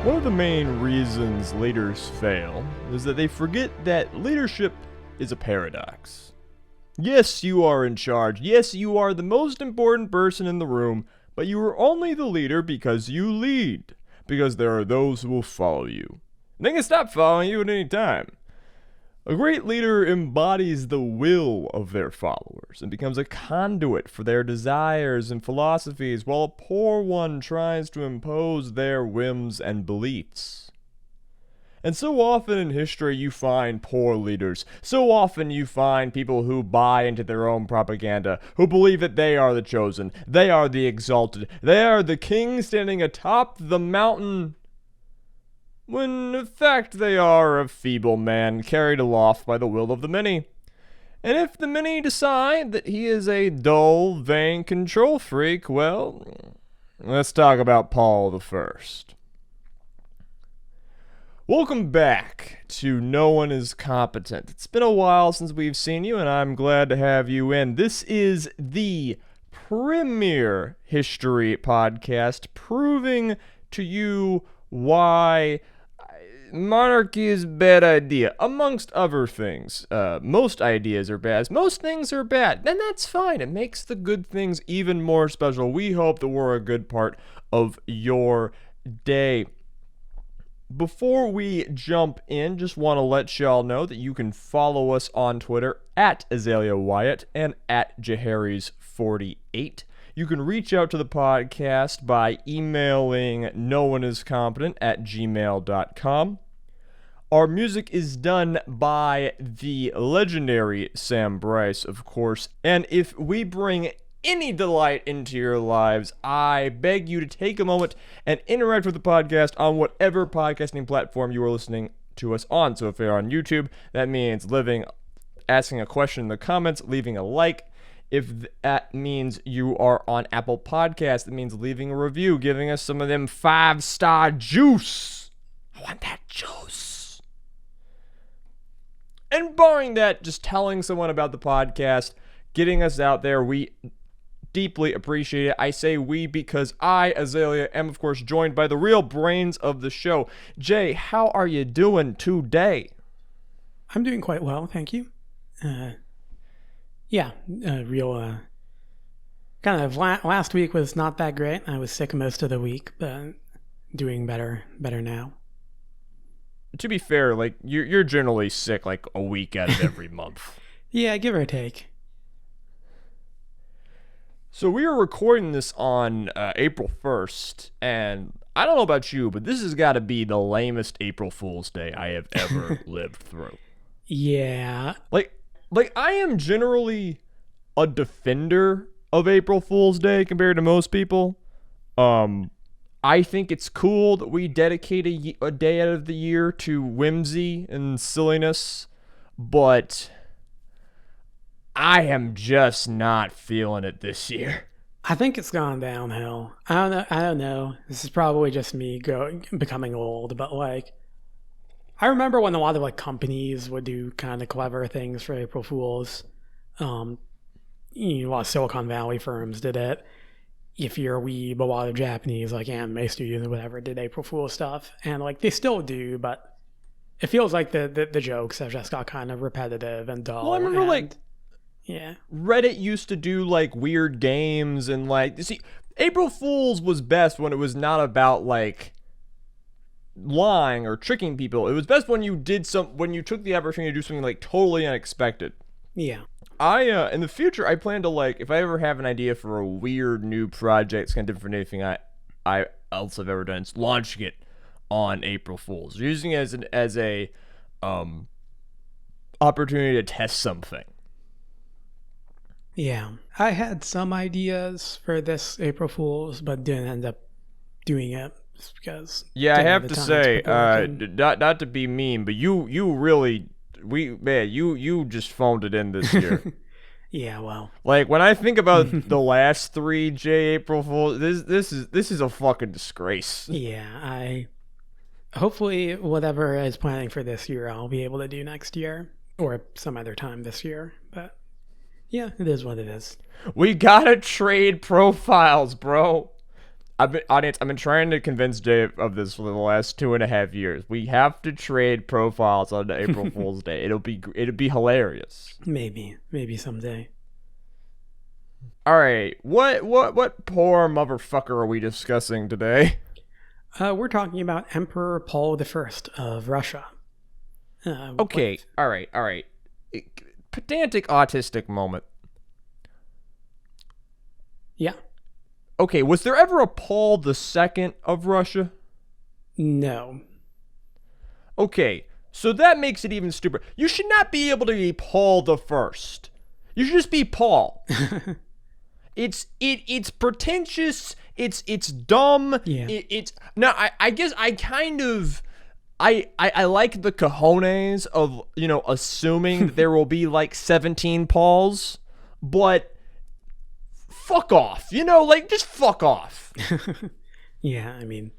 One of the main reasons leaders fail is that they forget that leadership is a paradox. Yes, you are in charge. Yes, you are the most important person in the room, but you are only the leader because you lead, because there are those who will follow you. They can stop following you at any time. A great leader embodies the will of their followers and becomes a conduit for their desires and philosophies, while a poor one tries to impose their whims and beliefs. And so often in history you find poor leaders. So often you find people who buy into their own propaganda, who believe that they are the chosen, they are the exalted, they are the king standing atop the mountain, when in fact they are a feeble man carried aloft by the will of the many. And if the many decide that he is a dull, vain control freak, well, let's talk about Paul the First. Welcome back to No One Is Competent. It's been a while since we've seen you, and I'm glad to have you in. This is the premier history podcast proving to you why monarchy is a bad idea, amongst other things. Most ideas are bad. Most things are bad. Then that's fine. It makes the good things even more special. We hope that we're a good part of your day. Before we jump in, just want to let y'all know that you can follow us on Twitter at Azalea Wyatt and at Jaharis48. You can reach out to the podcast by emailing nooneiscompetent@gmail.com. Our music is done by the legendary Sam Bryce, of course. And if we bring any delight into your lives, I beg you to take a moment and interact with the podcast on whatever podcasting platform you are listening to us on. So if you're on YouTube, that means asking a question in the comments, leaving a like. If that means you are on Apple Podcasts, it means leaving a review, giving us some of them 5-star juice. I want that juice. And barring that, just telling someone about the podcast, getting us out there, we deeply appreciate it. I say we because I, Azalea, am of course joined by the real brains of the show. Jay, how are you doing today? I'm doing quite well, thank you. Last week was not that great. I was sick most of the week, but doing better now. To be fair, like you're generally sick like a week out of every month. Yeah, give or take. So we are recording this on April 1st, and I don't know about you, but this has got to be the lamest April Fool's Day I have ever lived through. Yeah. Like I am generally a defender of April Fool's Day compared to most people. I think it's cool that we dedicate a day out of the year to whimsy and silliness, but I am just not feeling it this year. I think it's gone downhill. I don't know. This is probably just me becoming old, but like, I remember when a lot of like companies would do kind of clever things for April Fools. A lot of Silicon Valley firms did it. If you're a weeb, a lot of Japanese like anime studios or whatever did April Fool's stuff, and like they still do, but it feels like the jokes have just got kind of repetitive and dull. Well, I remember yeah, Reddit used to do like weird games and like, you see, April Fool's was best when it was not about like lying or tricking people. It was best when you took the opportunity to do something like totally unexpected. Yeah. In the future, I plan to like, if I ever have an idea for a weird new project, it's kind of different than anything I else have ever done, it's launching it on April Fool's, using it as a opportunity to test something. Yeah, I had some ideas for this April Fool's, but didn't end up doing it just because. Yeah, I have to say, not to be mean, but you just phoned it in this year. Yeah, well, like when I think about the last 3 April Fools, this is a fucking disgrace. Yeah, hopefully whatever is planning for this year, I'll be able to do next year or some other time this year, but. Yeah, it is what it is. We gotta trade profiles, bro. Audience, I've been trying to convince Jay of this for the last 2.5 years. We have to trade profiles on April Fool's Day. It'll be hilarious. Maybe someday. All right, what poor motherfucker are we discussing today? We're talking about Emperor Paul I of Russia. Okay, all right. Pedantic autistic moment. Yeah. Okay, was there ever a Paul II of Russia? No. Okay, so that makes it even stupider. You should not be able to be Paul I. You should just be Paul. It's pretentious. It's dumb. Yeah. It's now. I guess I kind of. I like the cojones of, assuming that there will be like 17 Pauls, but fuck off. Just fuck off. Yeah, I mean,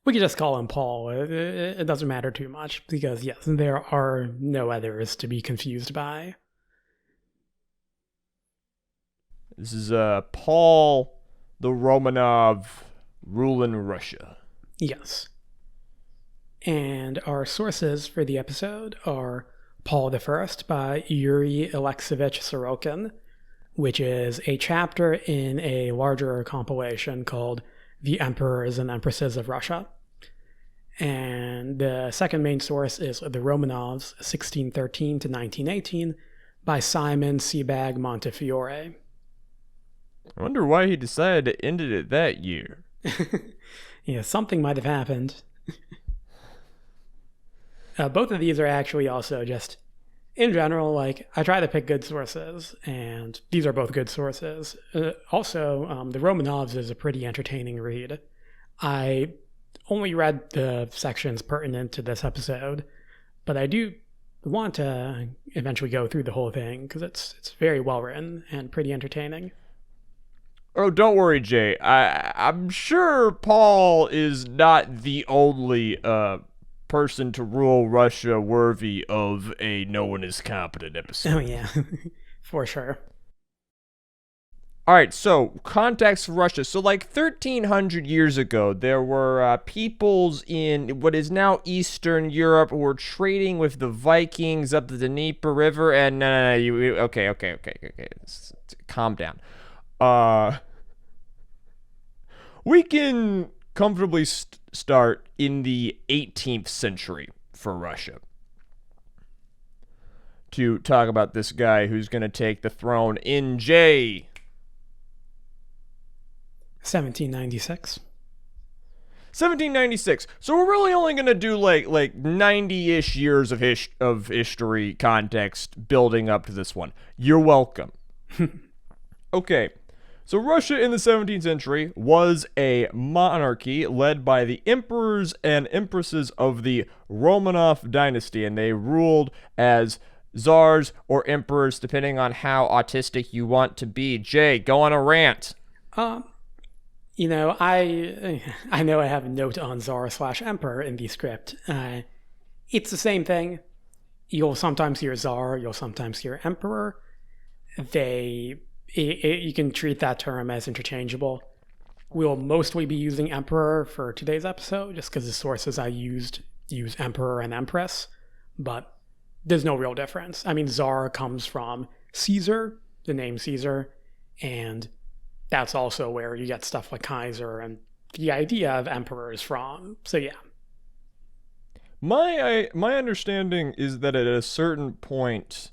we could just call him Paul. It doesn't matter too much because, yes, there are no others to be confused by. This is Paul the Romanov ruling Russia. Yes. And our sources for the episode are Paul I by Yuri Alexeyevich Sorokin, which is a chapter in a larger compilation called The Emperors and Empresses of Russia. And the second main source is The Romanovs, 1613 to 1918, by Simon Sebag Montefiore. I wonder why he decided to end it that year. Yeah, something might have happened. Both of these are actually also just, in general, I try to pick good sources, and these are both good sources. Also, The Romanovs is a pretty entertaining read. I only read the sections pertinent to this episode, but I do want to eventually go through the whole thing, because it's very well written and pretty entertaining. Oh, don't worry, Jay. I'm sure Paul is not the only person to rule Russia worthy of a No One Is Competent episode. Oh, yeah, for sure. All right, so context for Russia. So 1,300 years ago, there were peoples in what is now Eastern Europe who were trading with the Vikings up the Dnieper River. And okay. Calm down. We can comfortably start in the 18th century for Russia to talk about this guy who's going to take the throne in 1796. 1796. So we're really only going to do like 90-ish years of history context building up to this one. You're welcome. Okay. So Russia in the 17th century was a monarchy led by the emperors and empresses of the Romanov dynasty, and they ruled as czars or emperors depending on how autistic you want to be. Jay, go on a rant. I know I have a note on czar/emperor in the script. It's the same thing. You'll sometimes hear czar, you'll sometimes hear emperor. You can treat that term as interchangeable. We'll mostly be using emperor for today's episode, just because the sources I used use emperor and empress, but there's no real difference. I mean, czar comes from Caesar, the name Caesar, and that's also where you get stuff like Kaiser and the idea of emperor is from. So yeah. My understanding is that at a certain point,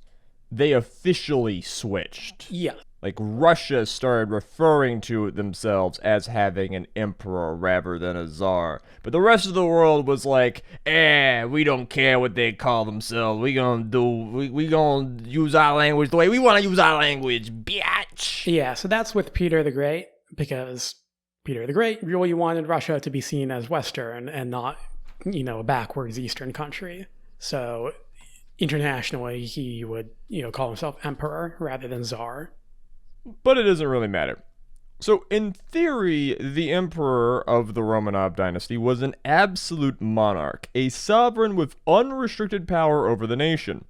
they officially switched. Yeah. Russia started referring to themselves as having an emperor rather than a czar. But the rest of the world was like, we don't care what they call themselves. We gonna use our language the way we want to use our language, bitch. Yeah, so that's with Peter the Great, because Peter the Great really wanted Russia to be seen as Western and not, a backwards Eastern country. So internationally, he would, call himself emperor rather than czar. But it doesn't really matter. So, in theory, the emperor of the Romanov dynasty was an absolute monarch, a sovereign with unrestricted power over the nation.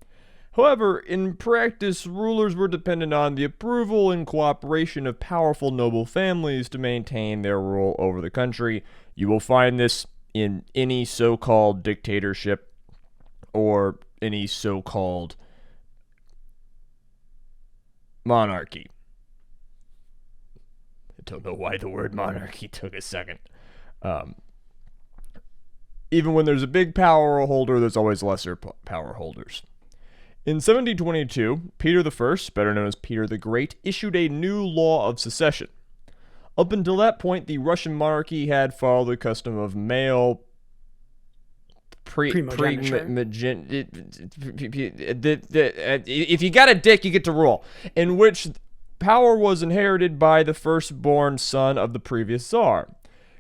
However, in practice, rulers were dependent on the approval and cooperation of powerful noble families to maintain their rule over the country. You will find this in any so-called dictatorship or any so-called monarchy. I don't know why the word monarchy took a second. Even when there's a big power holder, there's always lesser power holders. In 1722, Peter I, better known as Peter the Great, issued a new law of succession. Up until that point, the Russian monarchy had followed the custom of male if you got a dick, you get to rule, in which power was inherited by the firstborn son of the previous Tsar.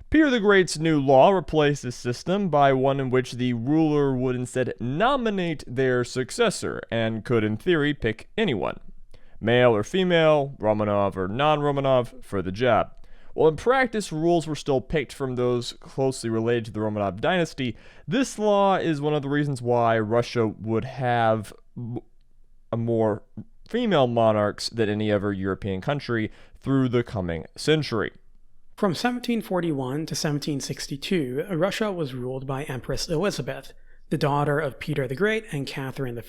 Peter the Great's new law replaced this system by one in which the ruler would instead nominate their successor and could, in theory, pick anyone, male or female, Romanov or non-Romanov, for the job. While in practice, rules were still picked from those closely related to the Romanov dynasty, this law is one of the reasons why Russia would have more female monarchs than any other European country through the coming century. From 1741 to 1762, Russia was ruled by Empress Elizabeth, the daughter of Peter the Great and Catherine I.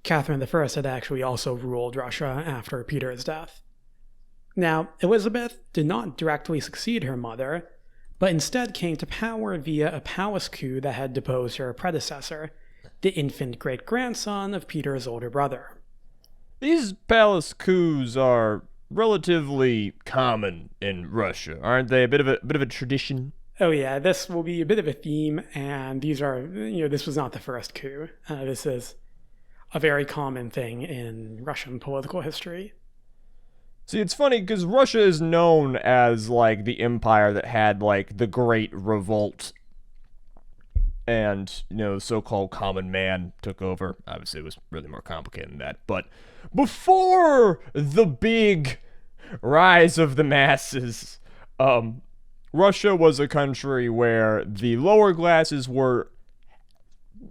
Catherine I had actually also ruled Russia after Peter's death. Now, Elizabeth did not directly succeed her mother, but instead came to power via a palace coup that had deposed her predecessor, the infant great-grandson of Peter's older brother. These palace coups are relatively common in Russia, aren't they? A bit of a tradition. Oh yeah, this will be a bit of a theme, and this was not the first coup. This is a very common thing in Russian political history. See, it's funny because Russia is known as like the empire that had like the Great Revolt, and the so-called common man took over. Obviously, it was really more complicated than that. But before the big rise of the masses, Russia was a country where the lower classes were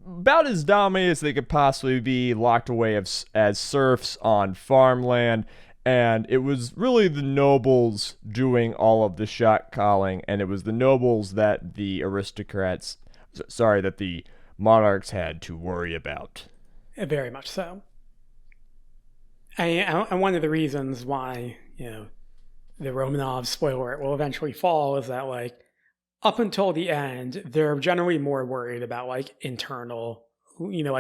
about as dominated as they could possibly be, locked away as serfs on farmland. And it was really the nobles doing all of the shot calling, and it was the nobles that the monarchs had to worry about. Very much so. And one of the reasons why, the Romanov, spoiler, will eventually fall is that, up until the end, they're generally more worried about, internal,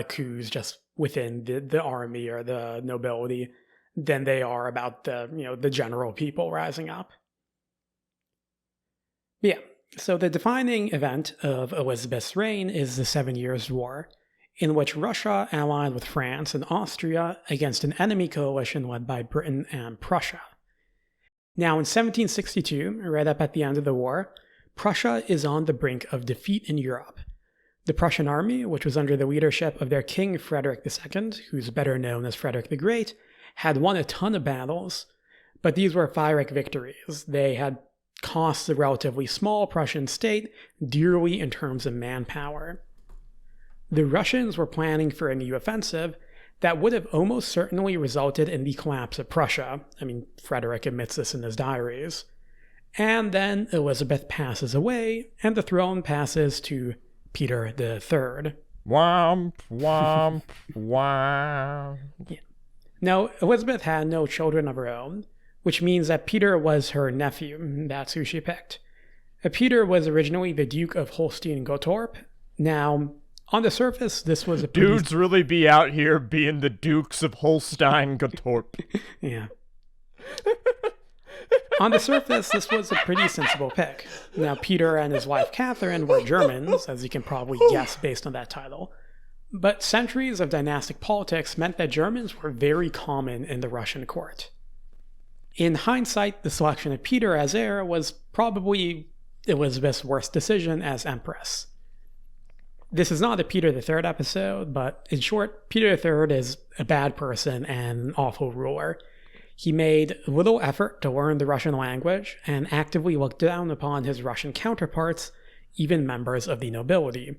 coups just within the army or the nobility than they are about the general people rising up. Yeah, so the defining event of Elizabeth's reign is the 7 Years' War, in which Russia allied with France and Austria against an enemy coalition led by Britain and Prussia. Now, in 1762, right up at the end of the war, Prussia is on the brink of defeat in Europe. The Prussian army, which was under the leadership of their king Frederick II, who's better known as Frederick the Great, had won a ton of battles, but these were Pyrrhic victories. They had cost the relatively small Prussian state dearly in terms of manpower. The Russians were planning for a new offensive that would have almost certainly resulted in the collapse of Prussia. Frederick admits this in his diaries. And then Elizabeth passes away, and the throne passes to Peter III. Womp, womp, womp. Yeah. Now, Elizabeth had no children of her own, which means that Peter was her nephew. That's who she picked. Peter was originally the Duke of Holstein-Gottorp. Now, on the surface, this was a Dudes really be out here being the Dukes of Holstein-Gottorp. Yeah. On the surface, this was a pretty sensible pick. Now, Peter and his wife Catherine were Germans, as you can probably guess based on that title. But centuries of dynastic politics meant that Germans were very common in the Russian court. In hindsight, the selection of Peter as heir was probably Elizabeth's worst decision as empress. This is not a Peter III episode, but in short, Peter III is a bad person and an awful ruler. He made little effort to learn the Russian language and actively looked down upon his Russian counterparts, even members of the nobility.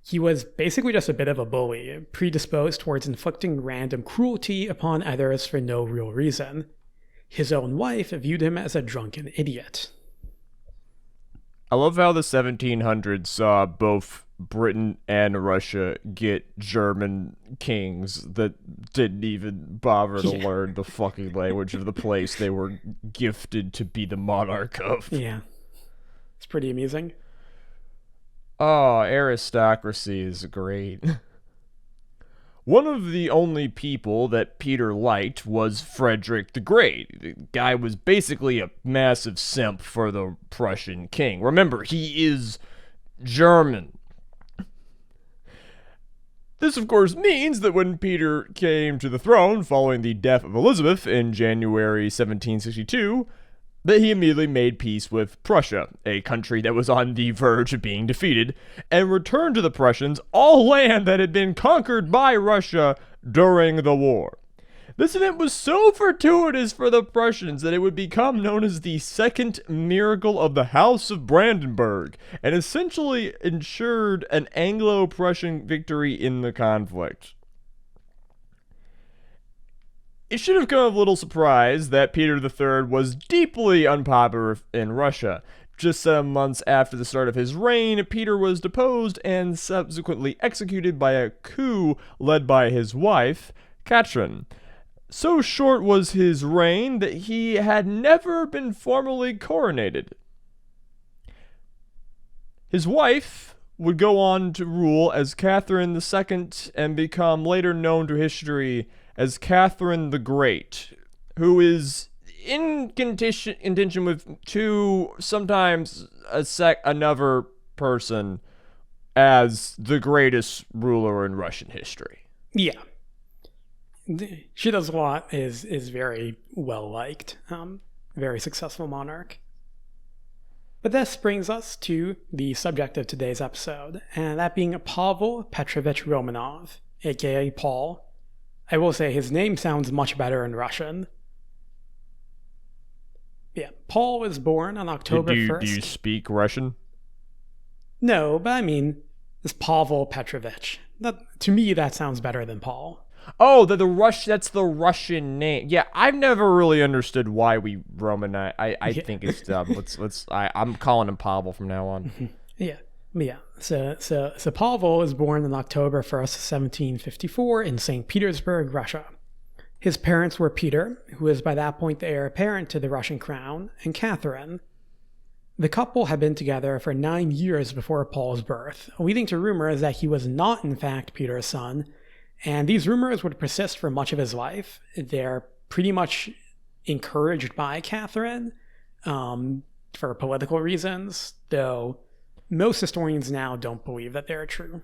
He was basically just a bit of a bully, predisposed towards inflicting random cruelty upon others for no real reason. His own wife viewed him as a drunken idiot. I love how the 1700s saw both Britain and Russia get German kings that didn't even bother to learn the fucking language of the place they were gifted to be the monarch of. Yeah. It's pretty amusing. Oh, aristocracy is great. One of the only people that Peter liked was Frederick the Great. The guy was basically a massive simp for the Prussian king. Remember, he is German. This, of course, means that when Peter came to the throne following the death of Elizabeth in January 1762, that he immediately made peace with Prussia, a country that was on the verge of being defeated, and returned to the Prussians all land that had been conquered by Russia during the war. This event was so fortuitous for the Prussians that it would become known as the Second Miracle of the House of Brandenburg, and essentially ensured an Anglo-Prussian victory in the conflict. It should have come as a little surprise that Peter III was deeply unpopular in Russia. Just 7 months after the start of his reign, Peter was deposed and subsequently executed by a coup led by his wife, Catherine. So short was his reign that he had never been formally coronated. His wife would go on to rule as Catherine II and become later known to history as Catherine the Great, who is in contention with sometimes another person as the greatest ruler in Russian history. Yeah. She does a lot, is very well liked, very successful monarch. But this brings us to the subject of today's episode, and that being Pavel Petrovich Romanov, aka Paul. I will say his name sounds much better in Russian. Yeah, Paul was born on October 1st. Do you speak Russian? No, but I mean, it's Pavel Petrovich. To me, that sounds better than Paul. Oh, that's the Russian name. Yeah, I've never really understood why we Romanize. I think it's dumb. I'm calling him Pavel from now on. Yeah. So Pavel was born on October 1st, 1754 in St. Petersburg, Russia. His parents were Peter, who was by that point the heir apparent to the Russian crown, and Catherine. The couple had been together for 9 years before Paul's birth, leading to rumors that he was not in fact Peter's son, and these rumors would persist for much of his life. They're pretty much encouraged by Catherine for political reasons, though most historians now don't believe that they're true.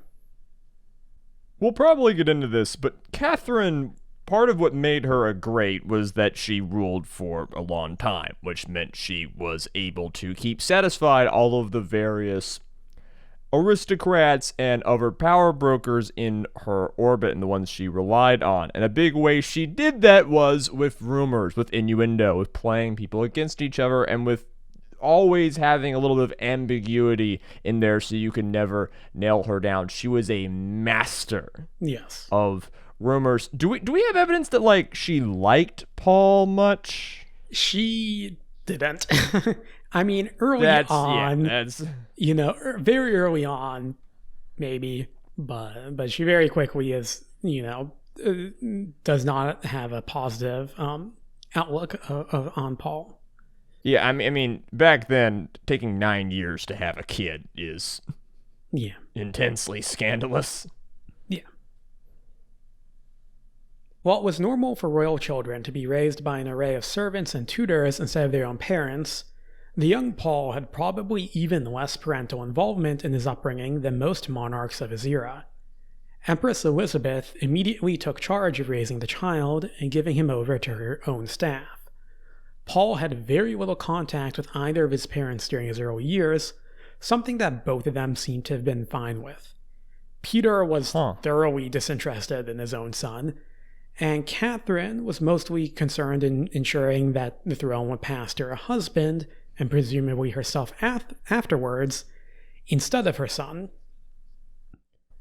We'll probably get into this, but Catherine, part of what made her a great was that she ruled for a long time, which meant she was able to keep satisfied all of the various aristocrats and other power brokers in her orbit and the ones she relied on. And a big way she did that was with rumors, with innuendo, with playing people against each other, and with always having a little bit of ambiguity in there so you can never nail her down. She was a master of rumors. Do we have evidence that, like, she liked Paul much? She didn't. I mean, very early on, maybe, but she very quickly is, does not have a positive outlook on Paul. Yeah, I mean, back then, taking 9 years to have a kid is intensely scandalous. Yeah. While it was normal for royal children to be raised by an array of servants and tutors instead of their own parents, the young Paul had probably even less parental involvement in his upbringing than most monarchs of his era. Empress Elizabeth immediately took charge of raising the child and giving him over to her own staff. Paul had very little contact with either of his parents during his early years, something that both of them seemed to have been fine with. Peter was thoroughly disinterested in his own son, and Catherine was mostly concerned in ensuring that the throne would pass to her husband, and presumably herself afterwards, instead of her son.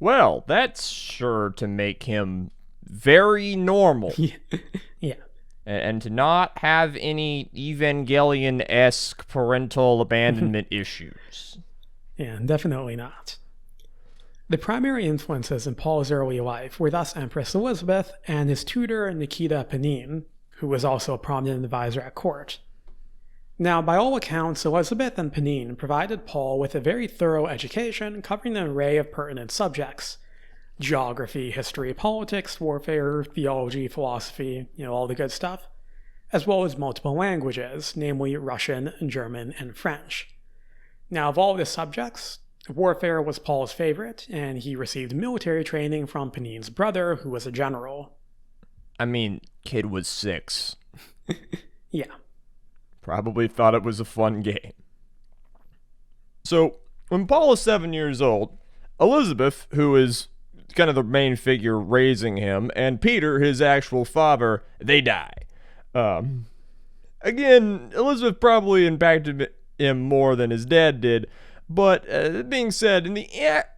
Well, that's sure to make him very normal. Yeah. And to not have any Evangelion-esque parental abandonment issues. Yeah, definitely not. The primary influences in Paul's early life were thus Empress Elizabeth and his tutor Nikita Panin, who was also a prominent advisor at court. Now, by all accounts, Elizabeth and Panin provided Paul with a very thorough education covering an array of pertinent subjects: geography, history, politics, warfare, theology, philosophy, all the good stuff, as well as multiple languages, namely Russian, German, and French. Now, of all the subjects, warfare was Paul's favorite, and he received military training from Panin's brother, who was a general. I mean, kid was 6. Yeah. Probably thought it was a fun game. So, when Paul is 7 years old, Elizabeth, who is kind of the main figure raising him, and Peter, his actual father, they die. Again, Elizabeth probably impacted him more than his dad did, but that being said, in the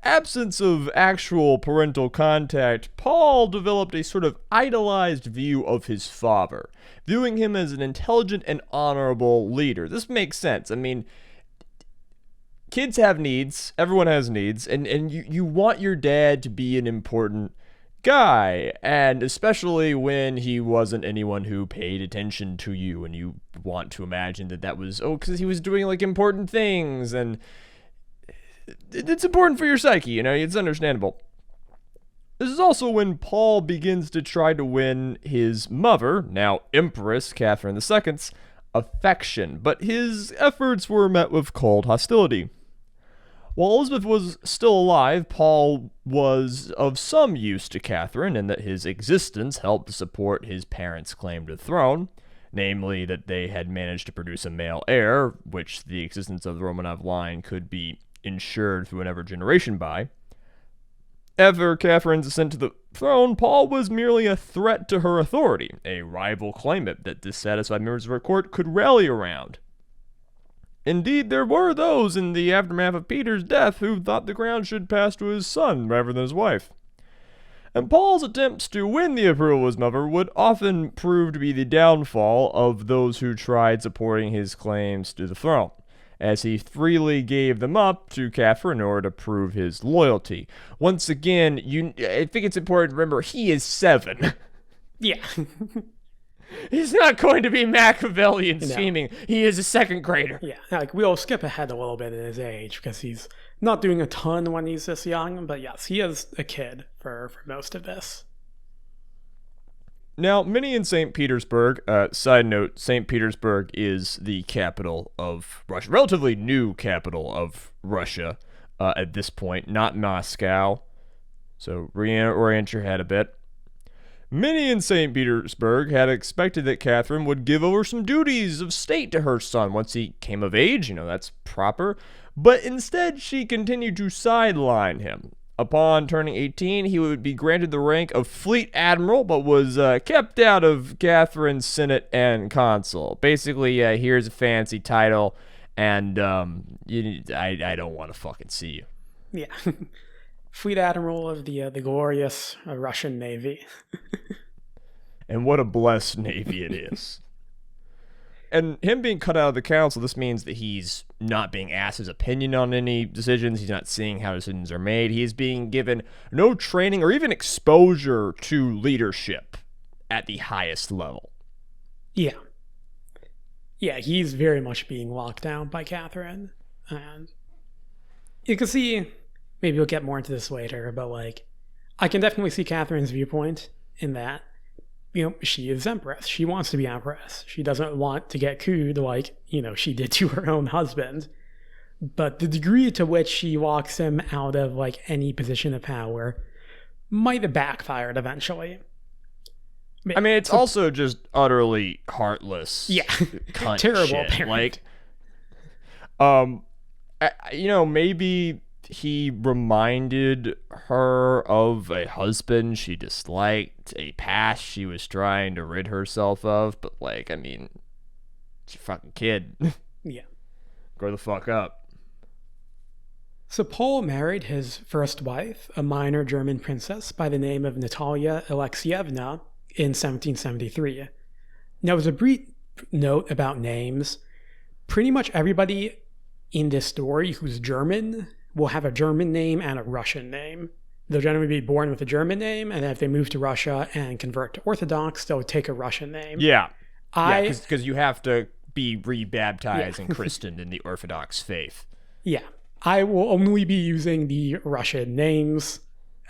absence of actual parental contact, Paul developed a sort of idolized view of his father, viewing him as an intelligent and honorable leader. This makes sense. I mean, kids have needs, everyone has needs, and you want your dad to be an important guy, and especially when he wasn't anyone who paid attention to you, and you want to imagine that was, because he was doing, like, important things, and it's important for your psyche, it's understandable. This is also when Paul begins to try to win his mother, now Empress Catherine II's, affection, but his efforts were met with cold hostility. While Elizabeth was still alive, Paul was of some use to Catherine in that his existence helped to support his parents' claim to the throne, namely that they had managed to produce a male heir, which the existence of the Romanov line could be ensured through another generation by. After Catherine's ascent to the throne, Paul was merely a threat to her authority, a rival claimant that dissatisfied members of her court could rally around. Indeed, there were those in the aftermath of Peter's death who thought the crown should pass to his son rather than his wife. And Paul's attempts to win the approval of his mother would often prove to be the downfall of those who tried supporting his claims to the throne, as he freely gave them up to Catherine in order to prove his loyalty. Once again, I think it's important to remember, he is 7. Yeah. He's not going to be Machiavellian scheming. No. He is a second grader. Yeah, like we'll skip ahead a little bit in his age because he's not doing a ton when he's this young, but yes, he is a kid for most of this. Now, many in St. Petersburg, side note, St. Petersburg is the capital of Russia, relatively new capital of Russia at this point, not Moscow. So reorient your head a bit. Many in St. Petersburg had expected that Catherine would give over some duties of state to her son once he came of age, that's proper, but instead she continued to sideline him. Upon turning 18, he would be granted the rank of Fleet Admiral, but was kept out of Catherine's Senate and Consul. Basically, here's a fancy title, and I don't want to fucking see you. Yeah. Fleet Admiral of the glorious Russian Navy. And what a blessed Navy it is. And him being cut out of the council, this means that he's not being asked his opinion on any decisions. He's not seeing how decisions are made. He is being given no training or even exposure to leadership at the highest level. Yeah. Yeah, he's very much being locked down by Catherine. And you can see, maybe we'll get more into this later, but I can definitely see Catherine's viewpoint in that, she is Empress. She wants to be Empress. She doesn't want to get cooed like, she did to her own husband. But the degree to which she locks him out of any position of power might have backfired eventually. I mean, it's also just utterly heartless. Yeah. Cunt Terrible shit. parent. Maybe he reminded her of a husband she disliked, a past she was trying to rid herself of, but it's a fucking kid. Yeah. Grow the fuck up. So Paul married his first wife, a minor German princess by the name of Natalia Alexievna, in 1773. Now, as a brief note about names, pretty much everybody in this story who's German will have a German name and a Russian name. They'll generally be born with a German name, and then if they move to Russia and convert to Orthodox, they'll take a Russian name. Yeah. Because you have to be rebaptized and christened in the Orthodox faith. Yeah. I will only be using the Russian names,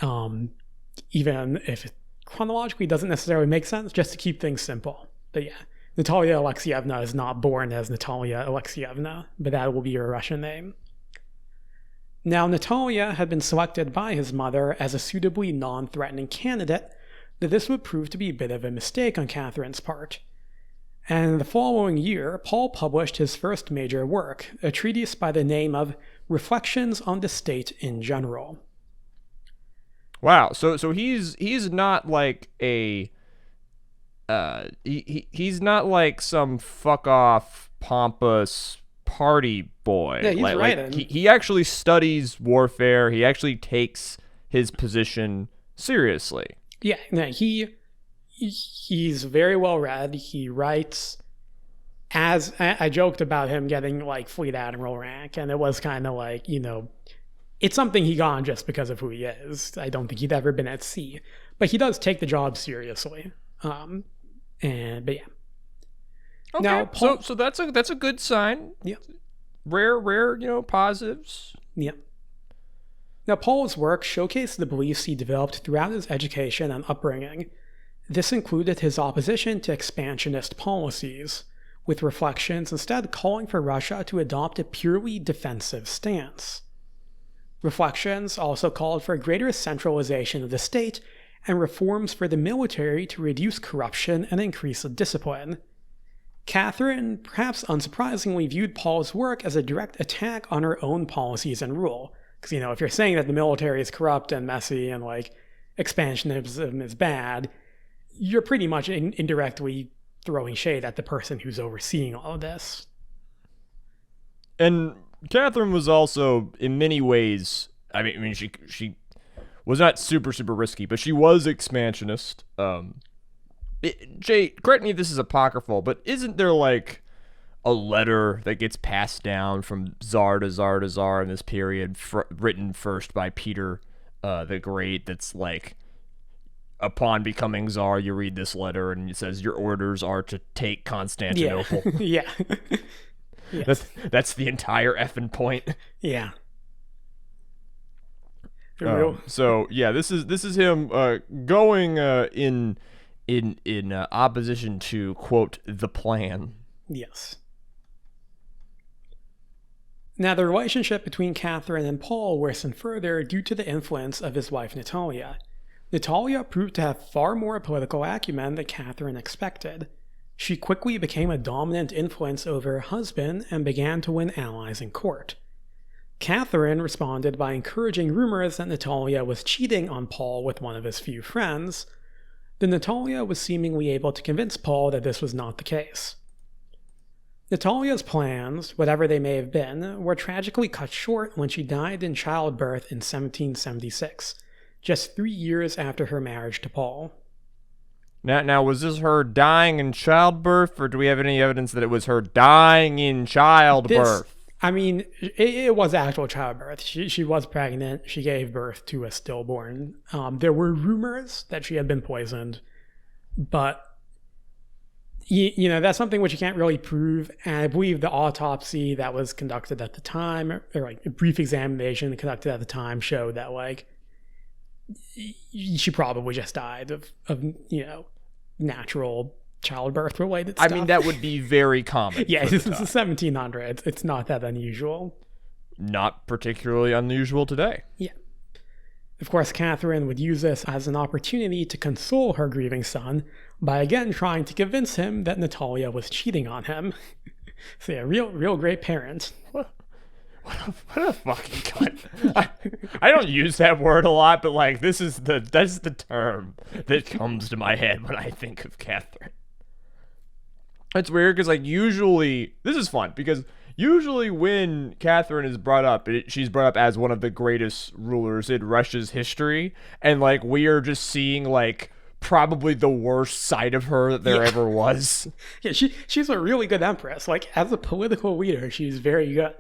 even if it chronologically doesn't necessarily make sense, just to keep things simple. But yeah, Natalia Alexievna is not born as Natalia Alexievna, but that will be her Russian name. Now, Natalia had been selected by his mother as a suitably non-threatening candidate, but this would prove to be a bit of a mistake on Catherine's part. And the following year, Paul published his first major work, a treatise by the name of Reflections on the State in General. Wow, so he's not like a he's not like some fuck off pompous party boy. Yeah, he's writing. He actually studies warfare. He actually takes his position seriously. Yeah, no, he's very well read. He writes, as I joked about him getting like Fleet Admiral rank, and it was kind of like, it's something he got just because of who he is. I don't think he'd ever been at sea, but he does take the job seriously. But yeah. Okay. Now, Paul, so that's a good sign. Yeah. Rare, positives. Yeah. Now, Paul's work showcased the beliefs he developed throughout his education and upbringing. This included his opposition to expansionist policies, with Reflections instead calling for Russia to adopt a purely defensive stance. Reflections also called for greater centralization of the state and reforms for the military to reduce corruption and increase discipline. Catherine, perhaps unsurprisingly, viewed Paul's work as a direct attack on her own policies and rule. Because, if you're saying that the military is corrupt and messy and, expansionism is bad, you're pretty much indirectly throwing shade at the person who's overseeing all of this. And Catherine was also, in many ways, she was not super risky, but she was expansionist. Jay, correct me if this is apocryphal, but isn't there a letter that gets passed down from czar to czar to czar in this period, written first by Peter the Great, that's upon becoming czar, you read this letter and it says your orders are to take Constantinople. Yeah. Yes. That's the entire effing point. Yeah. So yeah, this is him going in opposition to, quote, the plan. Yes. Now, the relationship between Catherine and Paul worsened further due to the influence of his wife Natalia. Natalia proved to have far more political acumen than Catherine expected. She quickly became a dominant influence over her husband and began to win allies in court. Catherine responded by encouraging rumors that Natalia was cheating on Paul with one of his few friends. Then Natalia was seemingly able to convince Paul that this was not the case. Natalia's plans, whatever they may have been, were tragically cut short when she died in childbirth in 1776, just 3 years after her marriage to Paul. Now, was this her dying in childbirth, or do we have any evidence that it was her dying in childbirth? It was actual childbirth. She was pregnant. She gave birth to a stillborn. There were rumors that she had been poisoned, but that's something which you can't really prove. And I believe the autopsy that was conducted at the time, or a brief examination conducted at the time, showed that she probably just died of natural childbirth related stuff. That would be very common. Yeah, it's the 1700s. It's not that unusual. Not particularly unusual today. Yeah. Of course, Catherine would use this as an opportunity to console her grieving son by again trying to convince him that Natalia was cheating on him. So yeah, real great parent. What a fucking cunt. I don't use that word a lot, but that's the term that comes to my head when I think of Catherine. It's weird because usually, this is fun because Usually when Catherine is brought up, she's brought up as one of the greatest rulers in Russia's history, and like we are just seeing like probably the worst side of her that there ever was. Yeah, she's a really good empress. Like, as a political leader, she's very good.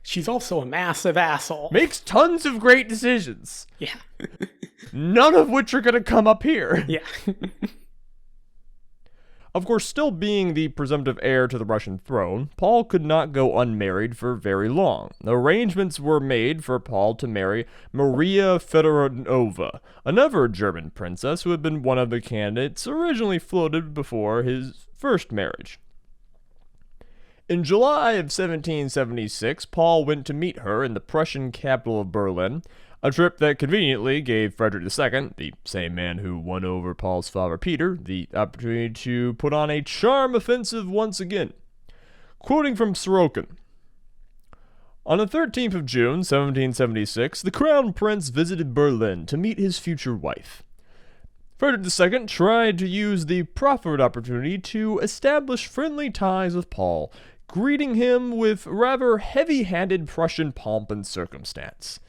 She's also a massive asshole. Makes tons of great decisions. Yeah. None of which are going to come up here. Yeah. Of course, still being the presumptive heir to the Russian throne, Paul could not go unmarried for very long. Arrangements were made for Paul to marry Maria Fedorovna, another German princess who had been one of the candidates originally floated before his first marriage. In July of 1776, Paul went to meet her in the Prussian capital of Berlin, a trip that conveniently gave Frederick II, the same man who won over Paul's father Peter, the opportunity to put on a charm offensive once again. Quoting from Sorokin, on the 13th of June, 1776, the Crown Prince visited Berlin to meet his future wife. Frederick II tried to use the proffered opportunity to establish friendly ties with Paul, greeting him with rather heavy-handed Prussian pomp and circumstance.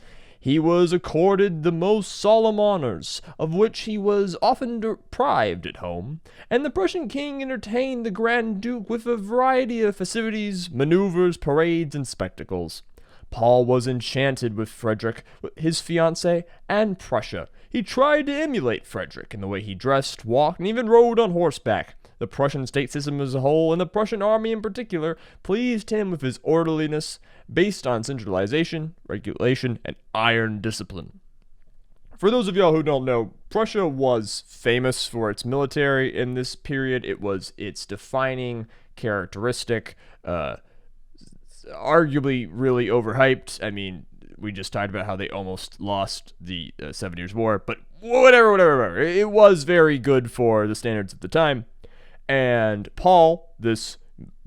He was accorded the most solemn honors, of which he was often deprived at home, and the Prussian king entertained the Grand Duke with a variety of festivities, maneuvers, parades, and spectacles. Paul was enchanted with Frederick, his fiancée, and Prussia. He tried to emulate Frederick in the way he dressed, walked, and even rode on horseback. The Prussian state system as a whole, and the Prussian army in particular, pleased him with his orderliness, based on centralization, regulation, and iron discipline. For those of y'all who don't know, Prussia was famous for its military in this period. It was its defining characteristic, arguably really overhyped. I mean, we just talked about how they almost lost the 7 Years' War, but whatever. It was very good for the standards of the time. And Paul, this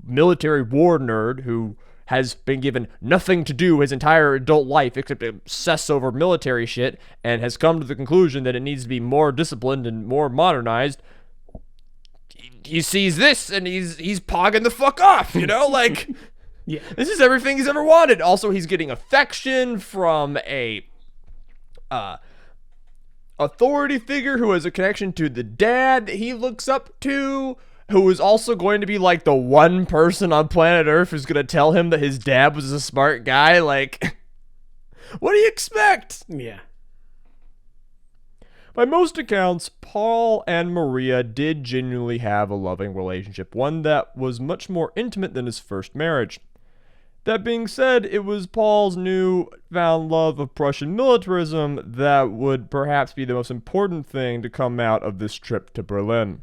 military war nerd who has been given nothing to do his entire adult life except to obsess over military shit, and has come to the conclusion that it needs to be more disciplined and more modernized, he sees this and he's pogging the fuck off, you know? Like, yeah. This is everything he's ever wanted. Also, he's getting affection from a authority figure who has a connection to the dad that he looks up to, who is also going to be like the one person on planet Earth who's going to tell him that his dad was a smart guy. Like, what do you expect? Yeah. By most accounts, Paul and Maria did genuinely have a loving relationship, one that was much more intimate than his first marriage. That being said, it was Paul's newfound love of Prussian militarism that would perhaps be the most important thing to come out of this trip to Berlin.